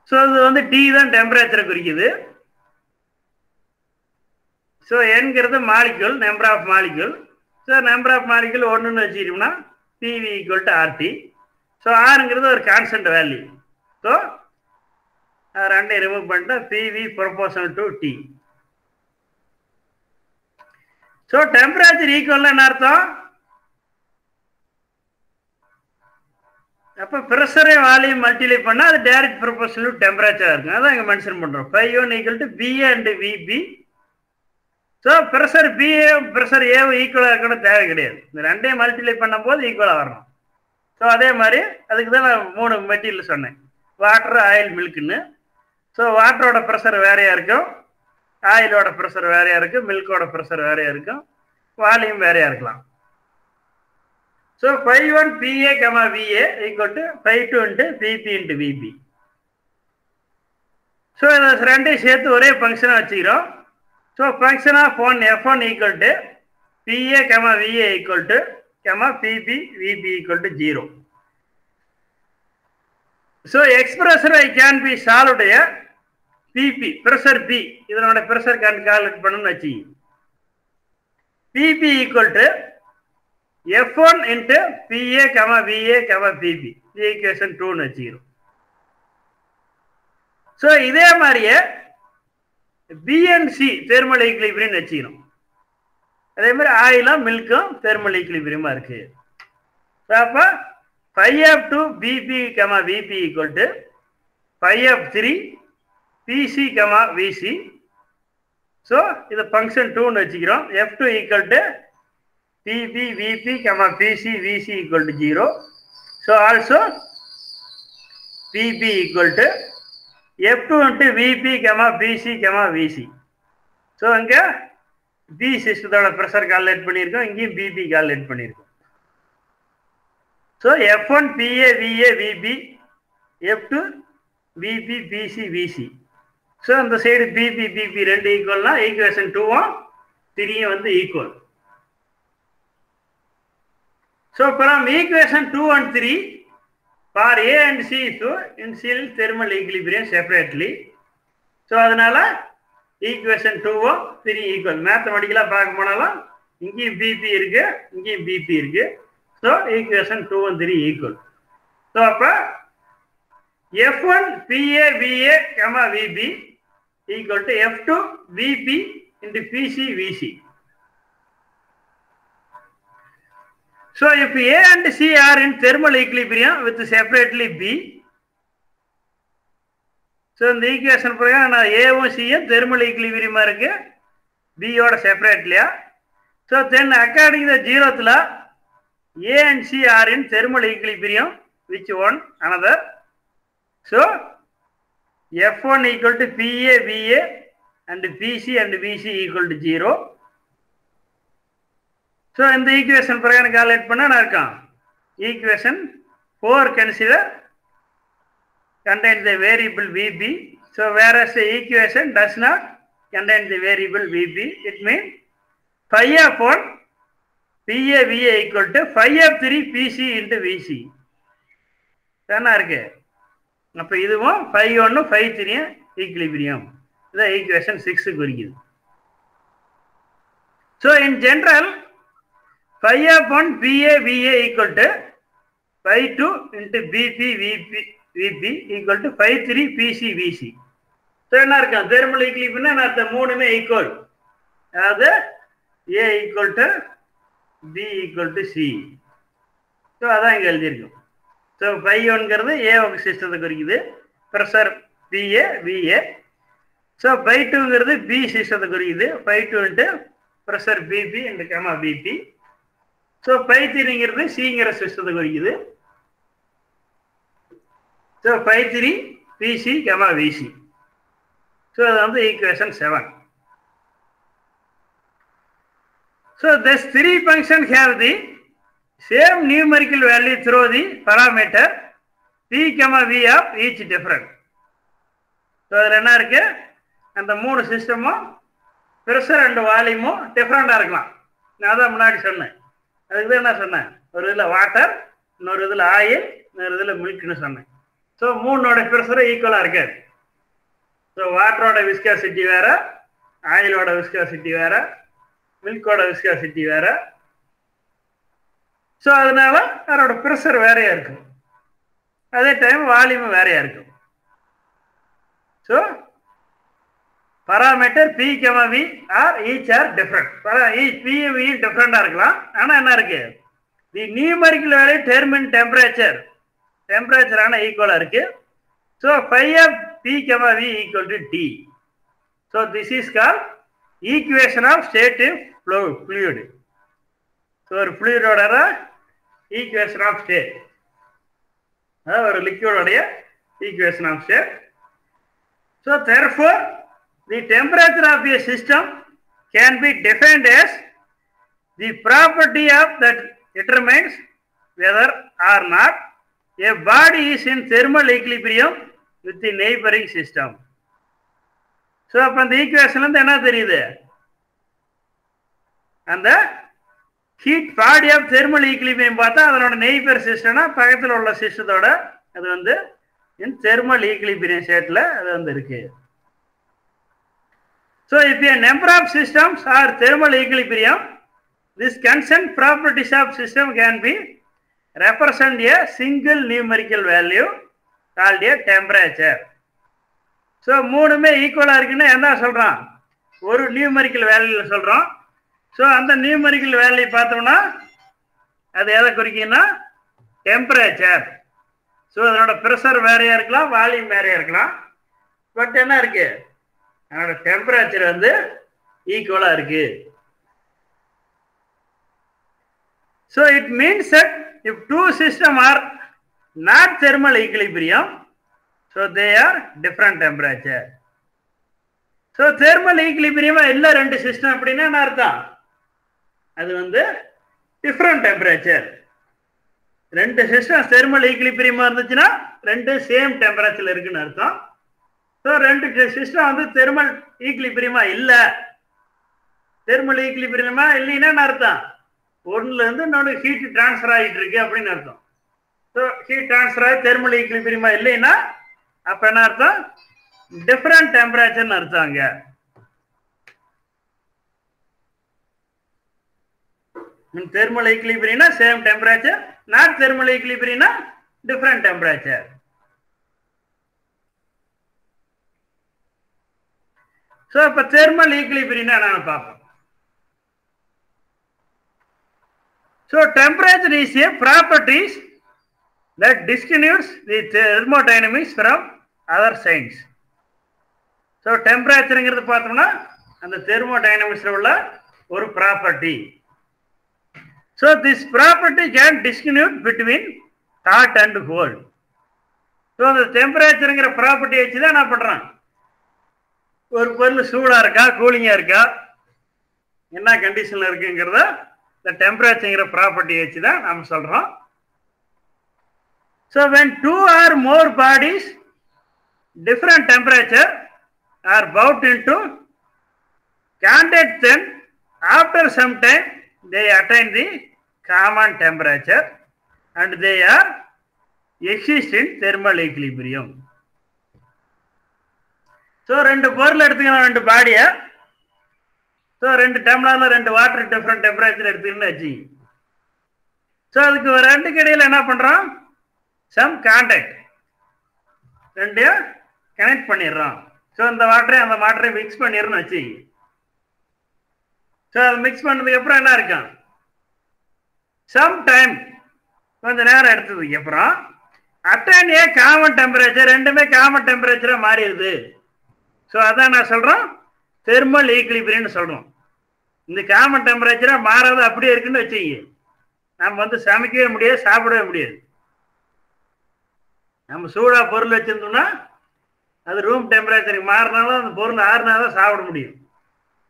S1: ஸோ இது வந்து T தான் டெம்பரேச்சரை குறிக்குது. ஸோ என்கிறது molecule, number of molecule. So number of molecule 1ன்னு வச்சுக்கிட்டோம்னா PV equal to RT. So ஆறுங்கிறது ஒரு கான்ஸ்டன்ட் வேல்யூ. ஸோ ரெண்டையும் ரிமூவ் பண்ணிட்டு PV proportional to T. So temperature ஈக்குவல்னா என்ன அர்த்தம்? அப்போ ப்ரெஷரை வால்யூம் மல்டிப்ளை பண்ணால் அது டைரக்ட் ப்ரொபோர்ஷனல் டு டெம்பரேச்சர் இருக்கும். அதான் இங்கே மென்ஷன் பண்ணுறோம். φ1 equal to BA and VB. So pressure BA pressure ஏவும் ஈக்குவலாக இருக்கணும் தேவை கிடையாது. இந்த ரெண்டையும் மல்டிப்ளை பண்ணும்போது ஈக்குவலாக வரணும். ஸோ அதே மாதிரி அதுக்கு தான் நான் 3 மெட்டீரியல் சொன்னேன், வாட்டர், ஆயில், மில்க்குன்னு. ஸோ வாட்டரோட ப்ரெஷர் வேறையாக இருக்கும், ஆயிலோட ப்ரெஷர் வேறையாக இருக்கும், மில்கோட ப்ரெஷர் வேறையாக இருக்கும், வால்யூம் வேறையாக இருக்கலாம். So φ1 PA, VA equal to φ2 into PP into VB. So இதை ரெண்டையும் சேர்த்து ஒரே ஃபங்க்ஷனாக வச்சுக்கிறோம். So function of F1 equal to PA, VA equal to PB, VB equal to 0. So expression I can be சால்வ்டைய PP ப்ரெஷர் P, இதனோட pressure calculate பண்ணணும்னு வச்சு PP equal to F1 into PA, VA, PB. இது equation 2ன்னு வச்சுக்கிறோம். So இதே மாதிரியே BNC thermal equilibrium வச்சுக்கிறோம். அதே மாதிரி ஆயிலும் மில்க்கும் தெர்மல் ஈக்லிபிரியமா இருக்கு. அப்போ φF2 BP, VP equal to φF3 PC, VC. So இது ஃபங்க்ஷன் 2ன்னு வச்சுக்கிறோம். F2 equal to PB, VP, PC, VC equal to 0. So also PB equal to F2 into VP, PC, VC. So இங்கே B சிஸ்டத்தோட pressure calculate பண்ணியிருக்கோம், இங்கேயும் BB calculate பண்ணியிருக்கோம். So F1 PA, VA, VB, F2 VP, PC, VC. So அந்த side BB, BP ரெண்டு ஈக்குவல்னா equation 2ம் 3யும் வந்து equal. So from equation 2 and 3, for A and C to initial thermal equilibrium separately. So அதனால equation 2ம் 3 equal. மேத்தமெட்டிக்கலா பார்க்க போனாலும் இங்கேயும் BP இருக்கு, இங்கேயும் BP இருக்கு. So equation 2 and 3 equal. So அப்ப F1 PA, VA, VB equal to F2 VP into PC, VC. So if A and C are in thermal equilibrium with separately B, so இந்த equation பிரகாரம் நான் ஏவும் சியும் thermal ஈக்லிபிரியமா இருக்கு, பியோட செப்பரேட்லையா. ஸோ தென் அக்கார்டிங் த ஜீரோத்தில் A and C are in thermal equilibrium which one another. So F1 equal to PA, VA and PC and VC equal to 0. So இந்த ஈக்குவேஷன் பிரகாரம் கால்குலேட் பண்ண நான் இருக்கான். Equation 4 consider contains the variable VB. So whereas the equation does not contain the variable VB, it means phi of 1 PA, VA equal to phi of 3 PC into VC. தானே இருக்கு. அப்போ இதுவும் phi 1 phi 3 equilibrium. இதான் equation 6 குறிக்குது. So in general, phi of 1 PA, VA equal to phi 2 into BP, VB equal to phi 3 PC, VC. So என்ன இருக்கும், thermal equilibrium நான் அந்த மூணுமே ஈக்குவல். அதாவது A equal to B equal to C. So அதான் இங்கே எழுதியிருக்கும். ஸோ phi 1ங்கிறது A சிஸ்டத்தை குறிக்குது, pressure PA, VA. So phi 2ங்கிறது B சிஸ்டத்தை குறிக்குது, phi 2 into pressure BP into BP. So phi 3ங்கிறது Cங்கிற சிஸ்டத்தை குறிக்குது. So phi 3 PC, VC. So அது வந்து equation 7. So these three functions have the same numerical value through the parameter P, V of each different. So அதில் என்ன இருக்கு, அந்த மூணு சிஸ்டமும் pressure and வால்யூமும் டிஃப்ரெண்டாக இருக்கலாம். நான் அதான் முன்னாடி சொன்னேன். அதுக்கு தான் என்ன சொன்னேன், ஒரு இதில் வாட்டர், இன்னொரு இதில் ஆயில், இன்னொரு இதில் மில்க்னு சொன்னேன். ஸோ மூணோட ப்ரெஷரும் ஈக்குவலாக இருக்காது. ஸோ வாட்டரோட விஸ்காசிட்டி வேற, ஆயிலோட விஸ்காசிட்டி வேற, மில்கோட விஸ்காசிட்டி வேற. ஸோ அதனால அதோட ப்ரெஷர் வேறையா இருக்கும், அதே டைம் வால்யூம் வேறையா இருக்கும். So parameter P, V are each are different. Each P, V டிஃப்ரெண்டாக இருக்கலாம். ஆனால் என்ன இருக்கு, the numerical value determine temperature டெம்பரேச்சரான ஈக்குவலாக இருக்கு. So phi of P, V equal to T. So this is called equation of stative fluid. So ஒரு ஃப்ளூயிடோட ஈக்குவேஷன் ஆஃப் ஸ்டேட், அதாவது ஒரு லிக்விடோடைய equation of state. So therefore the temperature of a system can be defined as the property of that determines whether or not a body is in thermal equilibrium with the neighboring system. So அப்போ அந்த ஈக்குவேஷன்லேருந்து என்ன தெரியுது, அந்த heat body of thermal equilibrium பார்த்தா அதனோட neighbour சிஸ்டம்னா பக்கத்தில் உள்ள சிஸ்டத்தோட அது வந்து இன் தெர்மல் ஈக்லிபிரியம் ஸ்டேட்டில் அது வந்து இருக்கு. So if a number of systems are thermal equilibrium, this concern properties of system can be represent a single numerical value called a temperature. So மூணுமே ஈக்குவலாக இருக்குன்னு என்ன சொல்கிறோம், ஒரு நியூமெரிக்கல் வேல்யூவில் சொல்கிறோம். ஸோ அந்த நியூமெரிக்கல் வேல்யூ பார்த்தோம்னா அது எதை குறிக்குன்னா டெம்பரேச்சர். ஸோ அதனோட ப்ரெஷர் வேறையாக இருக்கலாம், வால்யூம் வேறையாக இருக்கலாம், பட் என்ன இருக்கு, அதனோட டெம்பரேச்சர் வந்து ஈக்குவலாக இருக்கு. So it means that if two system are not thermal equilibrium, so they are different temperature. So thermal ஈக்லிபிரியமா இல்லை ரெண்டு சிஸ்டம் அப்படின்னா என்ன அர்த்தம், அது வந்து டிஃப்ரெண்ட் டெம்பரேச்சர். ரெண்டு சிஸ்டம் தெர்மல் ஈக்லிபிரியமா இருந்துச்சுன்னா ரெண்டு சேம் டெம்பரேச்சர்ல இருக்குன்னு அர்த்தம். ஸோ ரெண்டு சிஸ்டம் வந்து தெர்மல் ஈக்லிபிரியமா இல்லை, தெர்மல் ஈக்லிபிரியமா இல்லைன்னா அர்த்தம் ஒன்னுல இருந்து இன்னொன்று ஹீட் டிரான்ஸ்ஃபர் ஆகிட்டு இருக்கு அப்படின்னு அர்த்தம். ஸோ ஹீட் டிரான்ஸ்ஃபர் ஆகி தெர்மல் ஈக்லிபிரியமா இல்லைன்னா அப்ப என்ன அர்த்தம், டிஃப்ரெண்ட் டெம்பரேச்சர்னு அர்த்தம். thermal equilibrium same temperature, not thermal equilibrium different temperature. So இப்ப thermal equilibrium நான் பார்ப்போம். So temperature is a properties that distinguishes the thermodynamics from other science. So temperatureங்கிறது பார்த்தோம்னா அந்த thermodynamicsல உள்ள ஒரு property. So this property can distinguish between hot and cold. So the temperatureங்கிற property வச்சு தான் என்ன பண்றோம், ஒரு பொருள் சூடா இருக்கா கூலிங்கா இருக்கா என்ன கண்டிஷன்ல இருக்குங்கிறத இந்த டெம்பரேச்சர்ங்கிற ப்ராப்பர்ட்டி வச்சு தான் நாம சொல்றோம். So when two or more bodies different temperature are brought into contact, then after some time they attain the common temperature and they are exist in thermal equilibrium. So ரெண்டு பொருள் எடுத்துக்கணும், ரெண்டு பாடியை. ஸோ ரெண்டு டம்ளர்ல ரெண்டு வாட்டர் டிஃப்ரெண்ட் டெம்பரேச்சர் எடுத்துக்கணும்னு வச்சு, ஸோ அதுக்கு ரெண்டுக்கு இடையில என்ன பண்றோம், சம் கான்டாக்ட் ரெண்டையும் கனெக்ட் பண்ணிடுறோம். ஸோ அந்த வாட்டரை அந்த வாட்டரை மிக்ஸ் பண்ணிடுறோம்னு வச்சு, ஸோ அதை மிக்ஸ் பண்ணதுக்கு அப்புறம் என்ன இருக்கும், சம் டைம் கொஞ்ச நேரம் எடுத்ததுக்கு அப்புறம் அட்டன் ஏ காமன் டெம்பரேச்சர், ரெண்டுமே காமன் டெம்பரேச்சரா மாறிடுது. ஸோ அதான் நான் சொல்றோம் தெர்மல் ஈக்லிபிரியம்னு சொல்றோம். இந்த காமன் டெம்பரேச்சரா மாறாத அப்படியே இருக்குன்னு வச்சுக்க, நம்ம வந்து சமைக்கவே முடியாது, சாப்பிடவே முடியாது. நம்ம சூடா பொருள் வச்சிருந்தோம்னா அது ரூம் டெம்பரேச்சருக்கு மாறினாலும் அந்த பொருள் ஆறுனாதான் சாப்பிட முடியும்.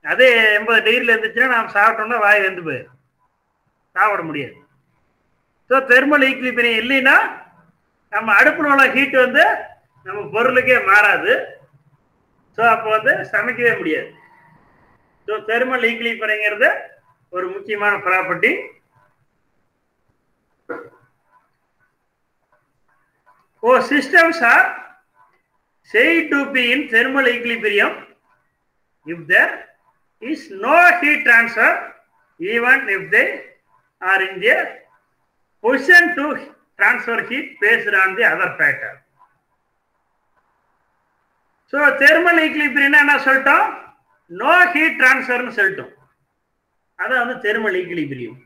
S1: அதே 80 டிகிரியில் இருந்துச்சுன்னா நம்ம சாப்பிட்டோம்னா வாய் வெந்து போயிடும், சாப்பிட முடியாது. ஸோ தெர்மல் ஈக்லிபிரியம் இல்லைன்னா நம்ம அடுப்பில் உள்ள ஹீட் வந்து நம்ம பொருளுக்கே மாறாது. ஸோ அப்போ வந்து சமைக்கவே முடியாது. ஸோ தெர்மல் ஈக்லிபிரியம்ங்கிறது ஒரு முக்கியமான property. Systems are said to be in thermal equilibrium if there is no heat transfer, even if they are in the position to transfer heat based on the other factor. So thermal equilibrium என்ன சொல்லிட்டோம், no heat transfer னு சொல்லிட்டோம். அதான் வந்து thermal equilibrium.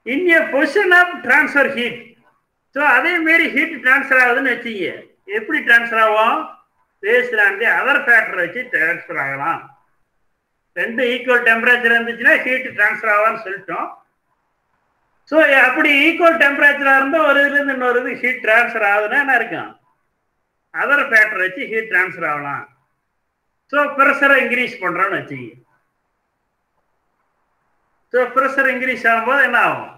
S1: In a position of transfer heat, so அதே மாரி heat transfer ஆகுதுன்னு வச்சுங்க. எப்படி டிரான்ஸ்ஃபர் ஆகும்? Based on the other factor வச்சு டிரான்ஸ்ஃபர் ஆகலாம். ரெண்டு ஈக்குவல் டெம்பரேச்சர் இருந்துச்சுன்னா ஹீட் டிரான்ஸ்ஃபர் ஆகலாம்னு சொல்லிட்டோம். ஸோ அப்படி ஈக்குவல் டெம்பரேச்சராக இருந்தால் ஒரு இதுலேருந்து இன்னொரு இது ஹீட் டிரான்ஸ்ஃபர் ஆகுதுன்னா என்ன இருக்கும்? அதர் ஃபேக்டர் வச்சு ஹீட் டிரான்ஸ்ஃபர் ஆகலாம். ஸோ ப்ரெஷரை இன்க்ரீஸ் பண்ணுறோன்னு வச்சுங்க. ஸோ ப்ரெஷர் இன்க்ரீஸ் ஆகும்போது என்ன ஆகும்?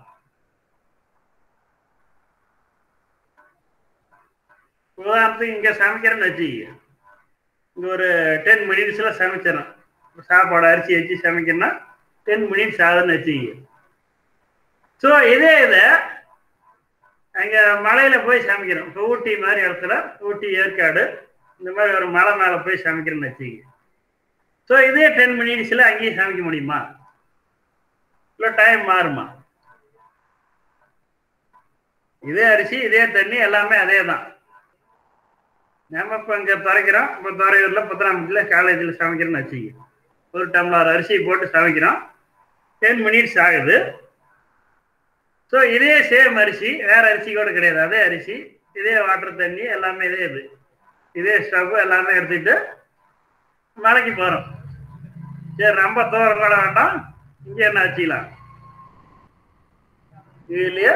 S1: உதாரணத்துக்கு இங்கே சமைக்கிறேன்னு வச்சுக்க, இங்கே ஒரு 10 மினிட்ஸில் சமைச்சிடறோம். சாப்பாடு அரிசி வச்சு சமைக்கணும்னா 10 மினிட்ஸ் ஆகுதுன்னு வச்சுக்க. ஸோ இதே இதை அங்கே மலையில் போய் சமைக்கிறோம். இப்போ ஊட்டி மாதிரி இடத்துல, ஊட்டி ஏற்காடு இந்த மாதிரி ஒரு மலை மேலே போய் சமைக்கிறேன்னு வச்சுக்க. ஸோ இதே 10 மினிட்ஸில் அங்கேயும் சமைக்க முடியுமா? இல்லை டைம் மாறுமா? இதே அரிசி இதே தண்ணி எல்லாமே அதே தான். நம்ம இப்போ இங்கே துறைக்கிறோம். இப்போ துறையூரில் புத்தனாம்பட்டியில் காலேஜில் சமைக்கிறோன்னு வச்சுக்க. ஒரு டம்ளர் அரிசி போட்டு சமைக்கிறோம். 10 மினிட்ஸ் ஆகுது. ஸோ இதே சேம் அரிசி, வேறு அரிசி கூட கிடையாது, அதே அரிசி, இதே வாட்டர் தண்ணி எல்லாமே இதே இது, இதே ஸ்டவ் எல்லாமே எடுத்துக்கிட்டு மலைக்கு போகிறோம். சரி, ரொம்ப தூரம் கூட வேண்டாம், இங்கே என்ன வச்சுக்கலாம், இதுலேயே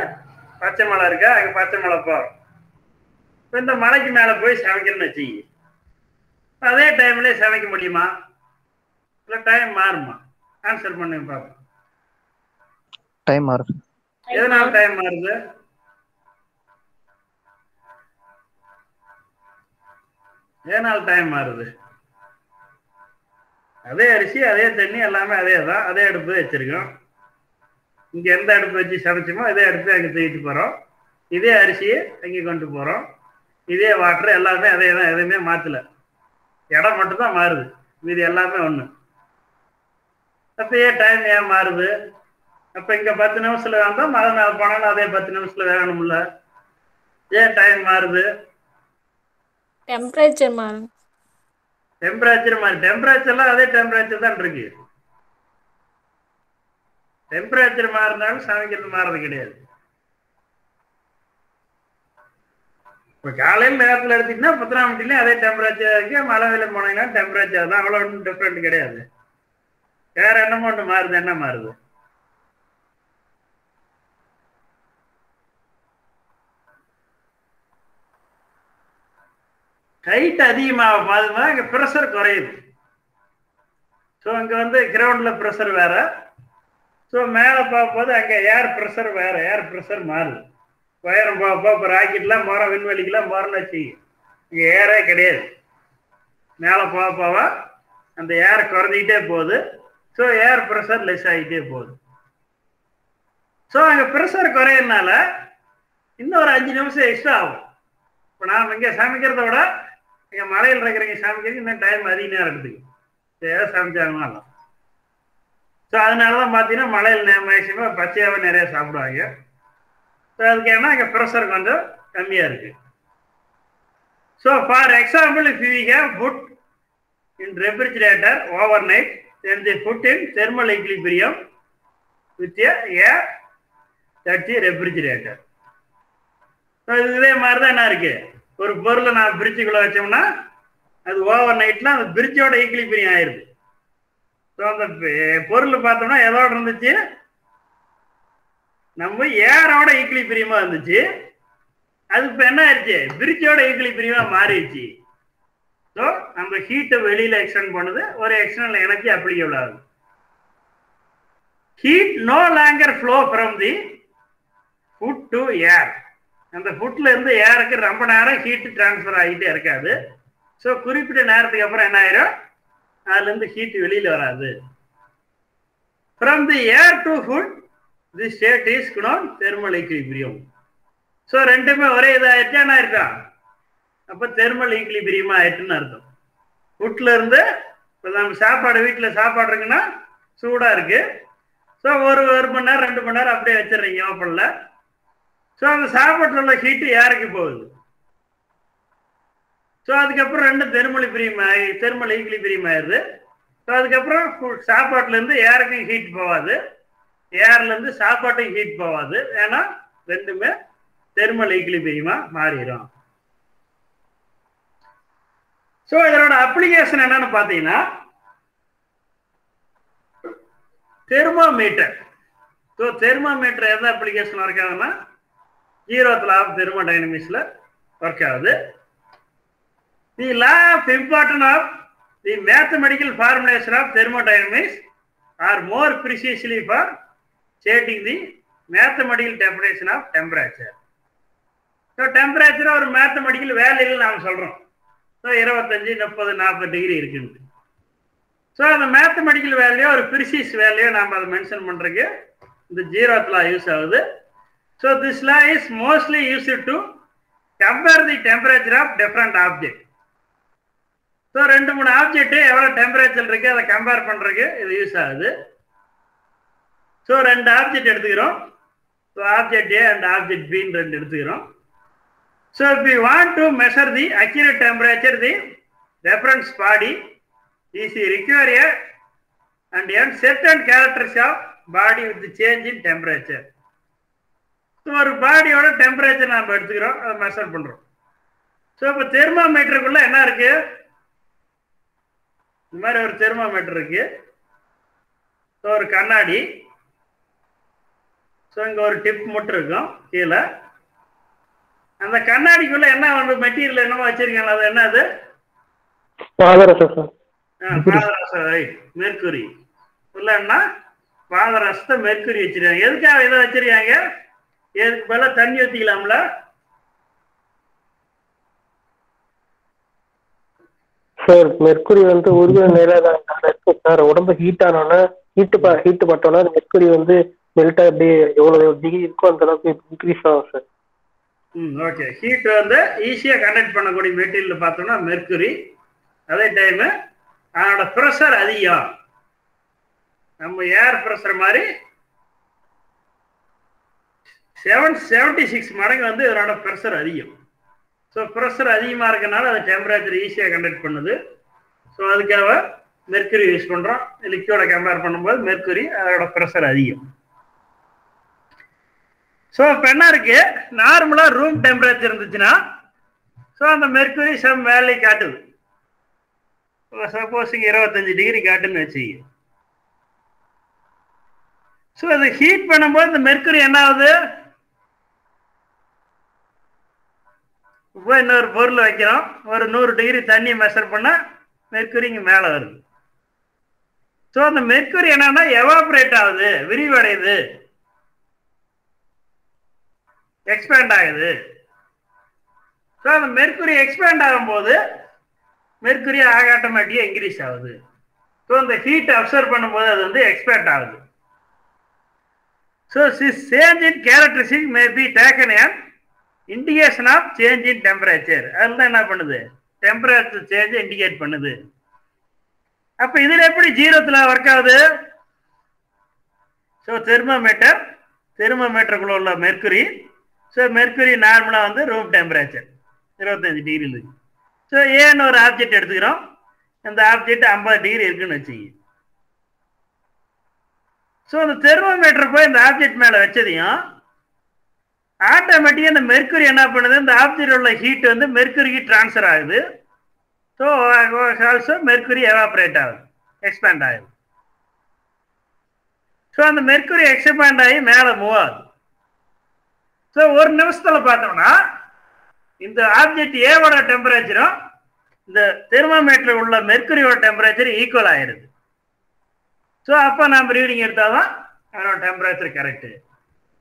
S1: பச்சை மலை இருக்கா, அங்கே பச்சை மலை போகிறோம். இப்போ இந்த மலைக்கு மேலே போய் சமைக்கிறேன்னு வச்சுக்கி. அதே டைம்லேயே சமைக்க முடியுமா? இல்லை டைம் மாறுமா? ஆன்சர் பண்ணி பார்ப்போம்.
S4: டைம் மாறுது.
S1: எதனால டைம் மாறுது? ஏனால் டைம் மாறுது? அதே அரிசி அதே தண்ணி எல்லாமே அதே தான், அதே அடுப்பு வச்சிருக்கோம். இங்கே எந்த அடுப்பு வச்சு சமைச்சோமோ அதே அடுப்பு அங்கே தூக்கிட்டு போகிறோம். இதே அரிசியை அங்கே கொண்டு போகிறோம். இதே வாட்டர் எல்லாமே அதே தான், எதுவுமே மாற்றலை. இடம் மட்டும்தான் மாறுது, மீதி எல்லாமே ஒன்று. அப்போ ஏன் டைம் ஏன் மாறுது? அப்போ இங்கே 10 நிமிஷத்தில் வந்தால் மழை மேலே போனாலும் அதே 10 நிமிஷத்தில் வேகணும்ல. ஏன் டைம் மாறுது?
S5: டெம்பரேச்சர் மாறும்.
S1: டெம்பரேச்சர் மாறி, டெம்பரேச்சர்லாம் அதே டெம்பரேச்சர் தான் இருக்கு. டெம்பரேச்சர் மாறினாலும் சமைக்கிறது மாறது கிடையாது. இப்போ காலையில் நேரத்தில் எடுத்தீங்கன்னா புத்தனாம்பட்டிலையும் அதே டெம்பரேச்சர் இருக்கு, மழை வெயில போனீங்கன்னா டெம்பரேச்சர் தான், அவ்வளோ ஒன்றும் டிஃப்ரெண்ட் கிடையாது. வேற என்னமோ ஒன்று மாறுது. என்ன மாறுது? ஹைட் அதிகமாக பாதுமா இங்கே ப்ரெஷர் குறையுது. ஸோ அங்கே வந்து கிரவுண்டில் ப்ரெஷர் வேற, ஸோ மேலே பார்க்கும்போது அங்கே ஏர் ப்ரெஷர் வேற, ஏர் ப்ரெஷர் மாறுது. உயரம் போக இப்போ ராக்கெட்லாம் போகிறோம், விண்வெளிக்கெல்லாம் போகிறோன்னு வச்சு, இங்கே ஏரே கிடையாது. மேலே போக அந்த ஏர் குறைஞ்சிக்கிட்டே போகுது. ஸோ ஏர் ப்ரெஷர் லெஸ் ஆகிட்டே போகுது. ஸோ அங்கே ப்ரெஷர் குறையிறதுனால இன்னும் ஒரு 5 நிமிஷம் எக்ஸ்ட்ரா ஆகும். இப்போ நாம் இங்கே சமைக்கிறத விட இங்கே மலையில் இருக்கிறவங்க சமைக்கிறதுக்கு இன்னும் டைம் அதிக நேரம் எடுத்துக்கு ஏதோ சமைச்சாங்கனாலும். ஸோ அதனால தான் பார்த்தீங்கன்னா மலையில் மேக்சிமம் பச்சையாகவே நிறைய சாப்பிடுவாங்க. ஸோ அதுக்கு ஏன்னா இங்கே ப்ரெஷர் கொஞ்சம் கம்மியாக இருக்குது. So for example, if you have food in refrigerator over night, then they put in thermal equilibrium with a air that's a refrigerator. So இதே மாதிரி தான் என்ன இருக்கு, ஒரு பொருளை நான் பிரிட்ஜுக்குள்ளே வச்சோம்னா அது ஓவர் நைட்ல அந்த பிரிட்ஜோட ஈக்குலிபிரியம் ஆயிடுது. ஸோ அந்த பொருள் பார்த்தோம்னா எதோட இருந்துச்சு, நம்ம ஏரோட ஈக்குலிபிரியமா இருந்துச்சு. அது இப்போ என்ன ஆயிடுச்சு, பிரிட்ஜோட ஈக்குலிபிரியமா மாறிடுச்சு. ஸோ நம்ம ஹீட்டை வெளியில எக்ஸ்டெண்ட் பண்ணுது, ஒரு எக்ஸ்டர்னல் எனர்ஜி அப்ளிகபிள் ஆகுது. Heat no longer flow from the food to air. அந்த ஃபுட்ல இருந்து ஏருக்கு ரொம்ப நேரம் ஹீட் டிரான்ஸ்ஃபர் ஆகிட்டே இருக்காது. ஸோ குறிப்பிட்ட நேரத்துக்கு அப்புறம் என்ன ஆயிரும், அதுல இருந்து ஹீட் வெளியில வராது. From the air to food the state is known thermal equilibrium. So ரெண்டுமே ஒரே இதாயிடுச்சு, என்ன ஆயிருக்கான், அப்போ தெர்மல் ஈக்குலிபிரியமா ஆயிடுச்சுன்னு அர்த்தம். ஃபுட்ல இருந்து இப்போ நம்ம சாப்பாடு, வீட்டில் சாப்பாடு இருக்குன்னா சூடாக இருக்கு. ஸோ ஒரு மணி நேரம் 2 மணி நேரம் அப்படியே வச்சிடுறீங்க ஓப்பனில். ஸோ அந்த சாப்பாட்டில் உள்ள ஹீட்டு யாருக்கு போகுது. ஸோ அதுக்கப்புறம் ரெண்டும் தெர்மல் ஈக்குலிபிரியம் ஆயிடுது. ஸோ அதுக்கப்புறம் சாப்பாட்டுலேருந்து ஏருக்கும் ஹீட் போகாது, ஏர்லேருந்து சாப்பாட்டுக்கும் ஹீட் போகாது. ஏன்னா ரெண்டுமே தெர்மல் ஈக்லிபிரியமா மாறிடும். ஸோ இதனோட அப்ளிகேஷன் என்னன்னு பார்த்தீங்கன்னா தெர்மோமீட்டர். ஸோ தெர்மோமீட்டர் எந்த அப்ளிகேஷன் ஒர்க் ஆகுதுன்னா ஜீரோத் லா ஆஃப் தெர்மோடைனமிக்ஸ்ல ஒர்க் ஆகுது. The law of importance of the mathematical formulation of thermodynamics or more precisely for stating the mathematical definition of temperature. So temperature ஒரு mathematical வேல்யூல நாம் சொல்றோம். So 25, 30, 40 degree இருக்குன்னு. So அந்த mathematical value ஒரு precise value நாம் அதை மென்ஷன் பண்றதுக்கு இந்த ஜீரோத் லா யூஸ் ஆகுது. So this law is mostly used to compare the temperature of different object. So 2-3 object எவ்வளோ டெம்பரேச்சர் இருக்கு அதை கம்பேர் பண்றதுக்கு இது யூஸ் ஆகுது. ஸோ 2 ஆப்ஜெக்ட் எடுத்துக்கிறோம். So object A and object பின்னு 2 எடுத்துக்கிறோம். So if you want to measure the accurate temperature the reference body is require a and an certain characteristics of body with change in temperature. So ஒரு பாடியோட temperature நம்ம எடுத்துக்கிறோம், அதை measure பண்ணுறோம். So இப்போ தெர்மோமீட்டருக்குள்ள என்ன இருக்கு? இந்த மாதிரி ஒரு தெர்மோமீட்டர் இருக்கு. ஸோ ஒரு கண்ணாடி. ஸோ இங்கே ஒரு டிப் மட்டும் இருக்கும் கீழே. அந்த கண்ணாடிக்குள்ள என்ன வந்து மெட்டீரியல் என்னமோ வச்சிருக்காங்க, அது என்னது?
S3: பாதரசம்.
S1: பாதரசம், ரைட். மெர்க்குரி இல்லைன்னா பாதரசத்தை மெர்க்குரி வச்சிருக்காங்க. எதுக்காக இதை வச்சிருக்காங்க? எதுக்கு மேல தண்ணி ஊற்றிக்கலாம்ல?
S3: சார் மெர்க்குரி வந்து உருவ நிலையில இருக்கு சார். உடம்பு ஹீட் ஆனோன்னா ஹீட் பட்டோன்னா மெர்க்குரி வந்து மெல்ட் அப்படியே எவ்வளவு டிகிரி இருக்கோ அந்த அளவுக்கு இன்க்ரீஸ் ஆகும் சார்.
S1: ஓகே. ஹீட் வந்து ஈஸியா கண்டக்ட் பண்ணக்கூடிய மெட்டீரியல் பார்த்தோம்னா மெர்க்குரி. அதே டைம் அதனோட ப்ரெஷர் அதிகம். நம்ம ஏர் ப்ரெஷர் மாதிரி 776 மடங்கு வந்து இதனோட ப்ரெஷர் அதிகம். ஸோ ப்ரெஷர் அதிகமாக இருக்கனால அது டெம்பரேச்சர் ஈஸியாக கண்டக்ட் பண்ணுது. ஸோ அதுக்காக மெர்க்குரி யூஸ் பண்ணுறோம். லிக்விடை கம்பேர் பண்ணும்போது மெர்க்குரி அதோட ப்ரெஷர் அதிகம். ஸோ இப்போ என்ன இருக்கு? நார்மலாக ரூம் டெம்பரேச்சர் இருந்துச்சுன்னா ஸோ அந்த மெர்க்குரி சம் வேல்யூ காட்டுது. சப்போஸ் இங்கே 25 டிகிரி காட்டுன்னு வச்சுக்க. ஸோ அது ஹீட் பண்ணும்போது இந்த மெர்க்குரி என்ன ஆகுது? இப்போ இன்னொரு பொருள் வைக்கிறோம், ஒரு 100 டிகிரி தண்ணி மெஷர் பண்ணா மெர்க்குரி இங்கே மேலே வருது. ஸோ அந்த மெர்க்குரி என்னன்னா எவாபரேட் ஆகுது, விரிவடையுது, எக்ஸ்பேண்ட் ஆகுது. ஸோ அந்த மெர்க்குரி எக்ஸ்பேண்ட் ஆகும்போது மெர்க்குரி ஆட்டோமேட்டிக்காக இன்க்ரீஸ் ஆகுது. ஸோ அந்த ஹீட் அப்சர்வ் பண்ணும்போது அது வந்து எக்ஸ்பேண்ட் ஆகுது. So this change in characteristic may be taken an indication of change in temperature. அதுதான் என்ன பண்ணுது? டெம்பரேச்சர் சேஞ்ச் இண்டிகேட் பண்ணுது. அப்போ இதில் எப்படி ஜீரோத்தில் ஒர்க் ஆகுது? ஸோ தெர்மோமீட்டருக்குள்ள உள்ள மெர்க்குரி. ஸோ மெர்க்குரி நார்மலாக வந்து ரூம் டெம்பரேச்சர் 25 டிகிரி இருக்கு. ஸோ ஏன்னு ஒரு ஆப்ஜெக்ட் எடுத்துக்கிறோம். அந்த ஆப்ஜெக்ட் 50 டிகிரி இருக்குன்னு வச்சுக்க. ஸோ அந்த தெர்மோமீட்டர் போய் இந்த ஆப்ஜெக்ட் மேலே வச்சதையும் ஆட்டோமேட்டிக்காக இந்த மெர்க்குரி என்ன பண்ணுது? இந்த ஆப்ஜெக்ட் உள்ள ஹீட் வந்து மெர்க்குரிக்கு டிரான்ஸ்ஃபர் ஆகுது. ஸோ ஆல்சோ மெர்க்குரி எவாபரேட் ஆகுது, எக்ஸ்பேண்ட் ஆகுது. ஸோ அந்த மெர்க்குரி எக்ஸ்பேண்ட் ஆகி மேலே மூவ் ஆகுது. ஸோ ஒரு நிமிஷத்தில் பார்த்தோம்னா இந்த ஆப்ஜெக்ட் ஏவோட டெம்பரேச்சரும் இந்த தெர்மோமீட்டர் உள்ள மெர்க்குரியோட டெம்பரேச்சர் ஈக்குவல் ஆயிடுது. ஸோ அப்போ நம்ம ரீடிங் எடுத்தால் தான் அதனோட டெம்பரேச்சர் கரெக்டு.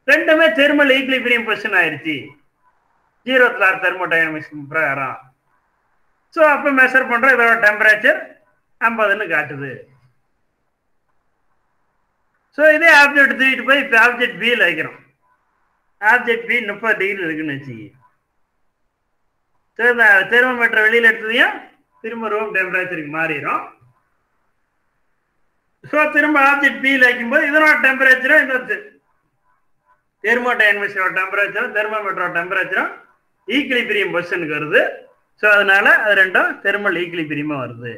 S1: ரெண்டுமே தெர்மல் ஈக்லிபிரியம் பொசிஷன் ஆயிடுச்சு ஜீரோத் லா தெர்மோடைனமிக்ஸ் பிரகாரம். ஸோ அப்போ மெஷர் பண்ணுறோம், இதோட டெம்பரேச்சர் 50ன்னு காட்டுது. ஸோ இதே ஆப்ஜெக்ட் தூக்கிட்டு போய் இப்போ ஆப்ஜெக்ட் பியில் வைக்கிறோம். ஆப்ஜெக்ட் பி 30 டிகிரி இருக்குன்னு வச்சுக்க. ஸோ இந்த தெர்மோமீட்டர் வெளியில் எடுத்ததையும் திரும்ப ரூம் டெம்பரேச்சருக்கு மாறிடும். ஸோ திரும்ப ஆப்ஜெக்ட் பியில் வைக்கும்போது இதனோட டெம்பரேச்சரும் இந்த தெர்மோடைனமிக்ஸோட டெம்பரேச்சரும் தெர்மோமீட்டரோட டெம்பரேச்சரும் ஈக்லிபிரியம் பொசிஷனுக்கு வருது. ஸோ அதனால அது ரெண்டும் தெர்மல் ஈக்லிபிரியமாக வருது.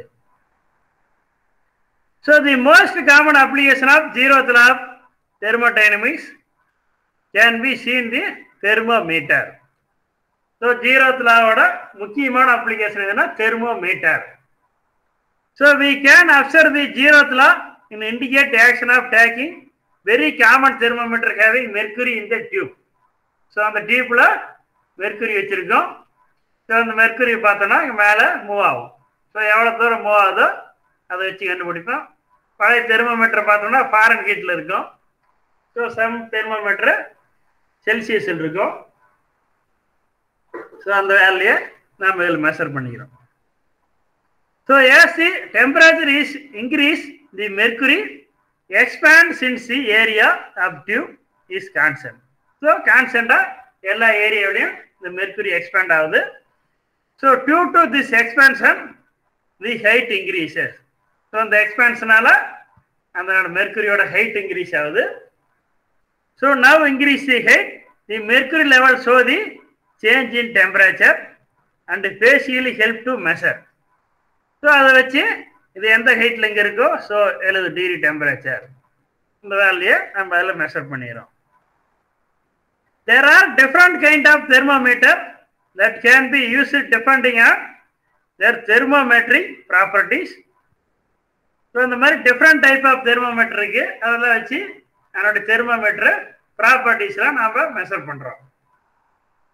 S1: So the most common application of zeroth law of thermodynamics can be seen the thermometer. So 0th லாவோட முக்கியமான அப்ளிகேஷன் எதுனா thermometer. So we can observe the 0th law in indicate action of taking very common thermometer having mercury in the tube. So அந்த டியூப்ல mercury வச்சிருக்கோம். So அந்த mercury பார்த்தோன்னா இங்கே மேலே move ஆகும். ஸோ எவ்வளோ தூரம் மூவ் ஆகுதோ அதை வச்சு கண்டுபிடிப்போம். பழைய தெர்மோமீட்டர் பார்த்தோம்னா ஃபாரன் ஹீட்டில் இருக்கும். ஸோ சம் தெர்மோமீட்டரு செல்சியஸில் இருக்கும். ஸோ அந்த வேலையை நாம் இதில் மெஷர் பண்ணிக்கிறோம். So as the temperature is increase, the mercury expands since the area of tube is constant. So கான்ஸ்டண்டாக எல்லா ஏரியாவிலையும் இந்த மெர்க்குரி எக்ஸ்பேண்ட் ஆகுது. So due to this expansion the height increases. So அந்த எக்ஸ்பேன்ஷனால அந்த மெர்க்குரியோட ஹைட் இன்க்ரீஸ் ஆகுது. So now increase the height, the mercury level show the change in temperature and basically help to measure. So அதை வச்சு இது எந்த ஹைட்டில் இங்கே இருக்கோ ஸோ 70 டிகிரி டெம்பரேச்சர் இந்த வேலையை நம்ம அதில் மெஷர் பண்ணிடுறோம். There are different kind of thermometer that can be used depending on their thermometric properties. So இந்த மாதிரி different type of thermometer இருக்கு. அதெல்லாம் வச்சு அதனுடைய தெர்மோமீட்டர் ப்ராப்பர்ட்டிஸ்லாம் நாம் மெஷர் பண்ணுறோம்.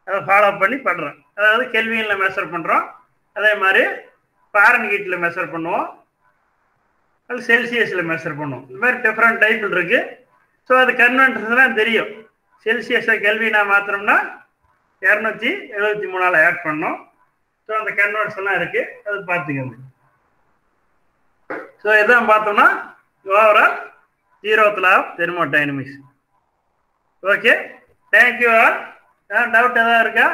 S1: அதை ஃபாலோ பண்ணி பண்ணுறோம். அதாவது கெல்வினில் மெஷர் பண்ணுறோம். அதே மாதிரி ஃபாரன் ஹீட்டில் மெஷர் பண்ணுவோம். அது செல்சியஸில் மெஷர் பண்ணுவோம். இந்த மாதிரி டிஃப்ரெண்ட் டைப்பில் இருக்குது. ஸோ அது கன்வென்ஷன்லாம் தெரியும். செல்சியஸை கெல்வினா மாத்திரம்னா 273 ஆட் பண்ணோம். ஸோ அந்த கன்வென்ஷன்லாம் இருக்கு, அது பார்த்துக்கோங்க. ஸோ இதான் பார்த்தோம்னா overall 0th law of thermodynamics. Okay, thank you all. Doubt எதாவது இருக்கா?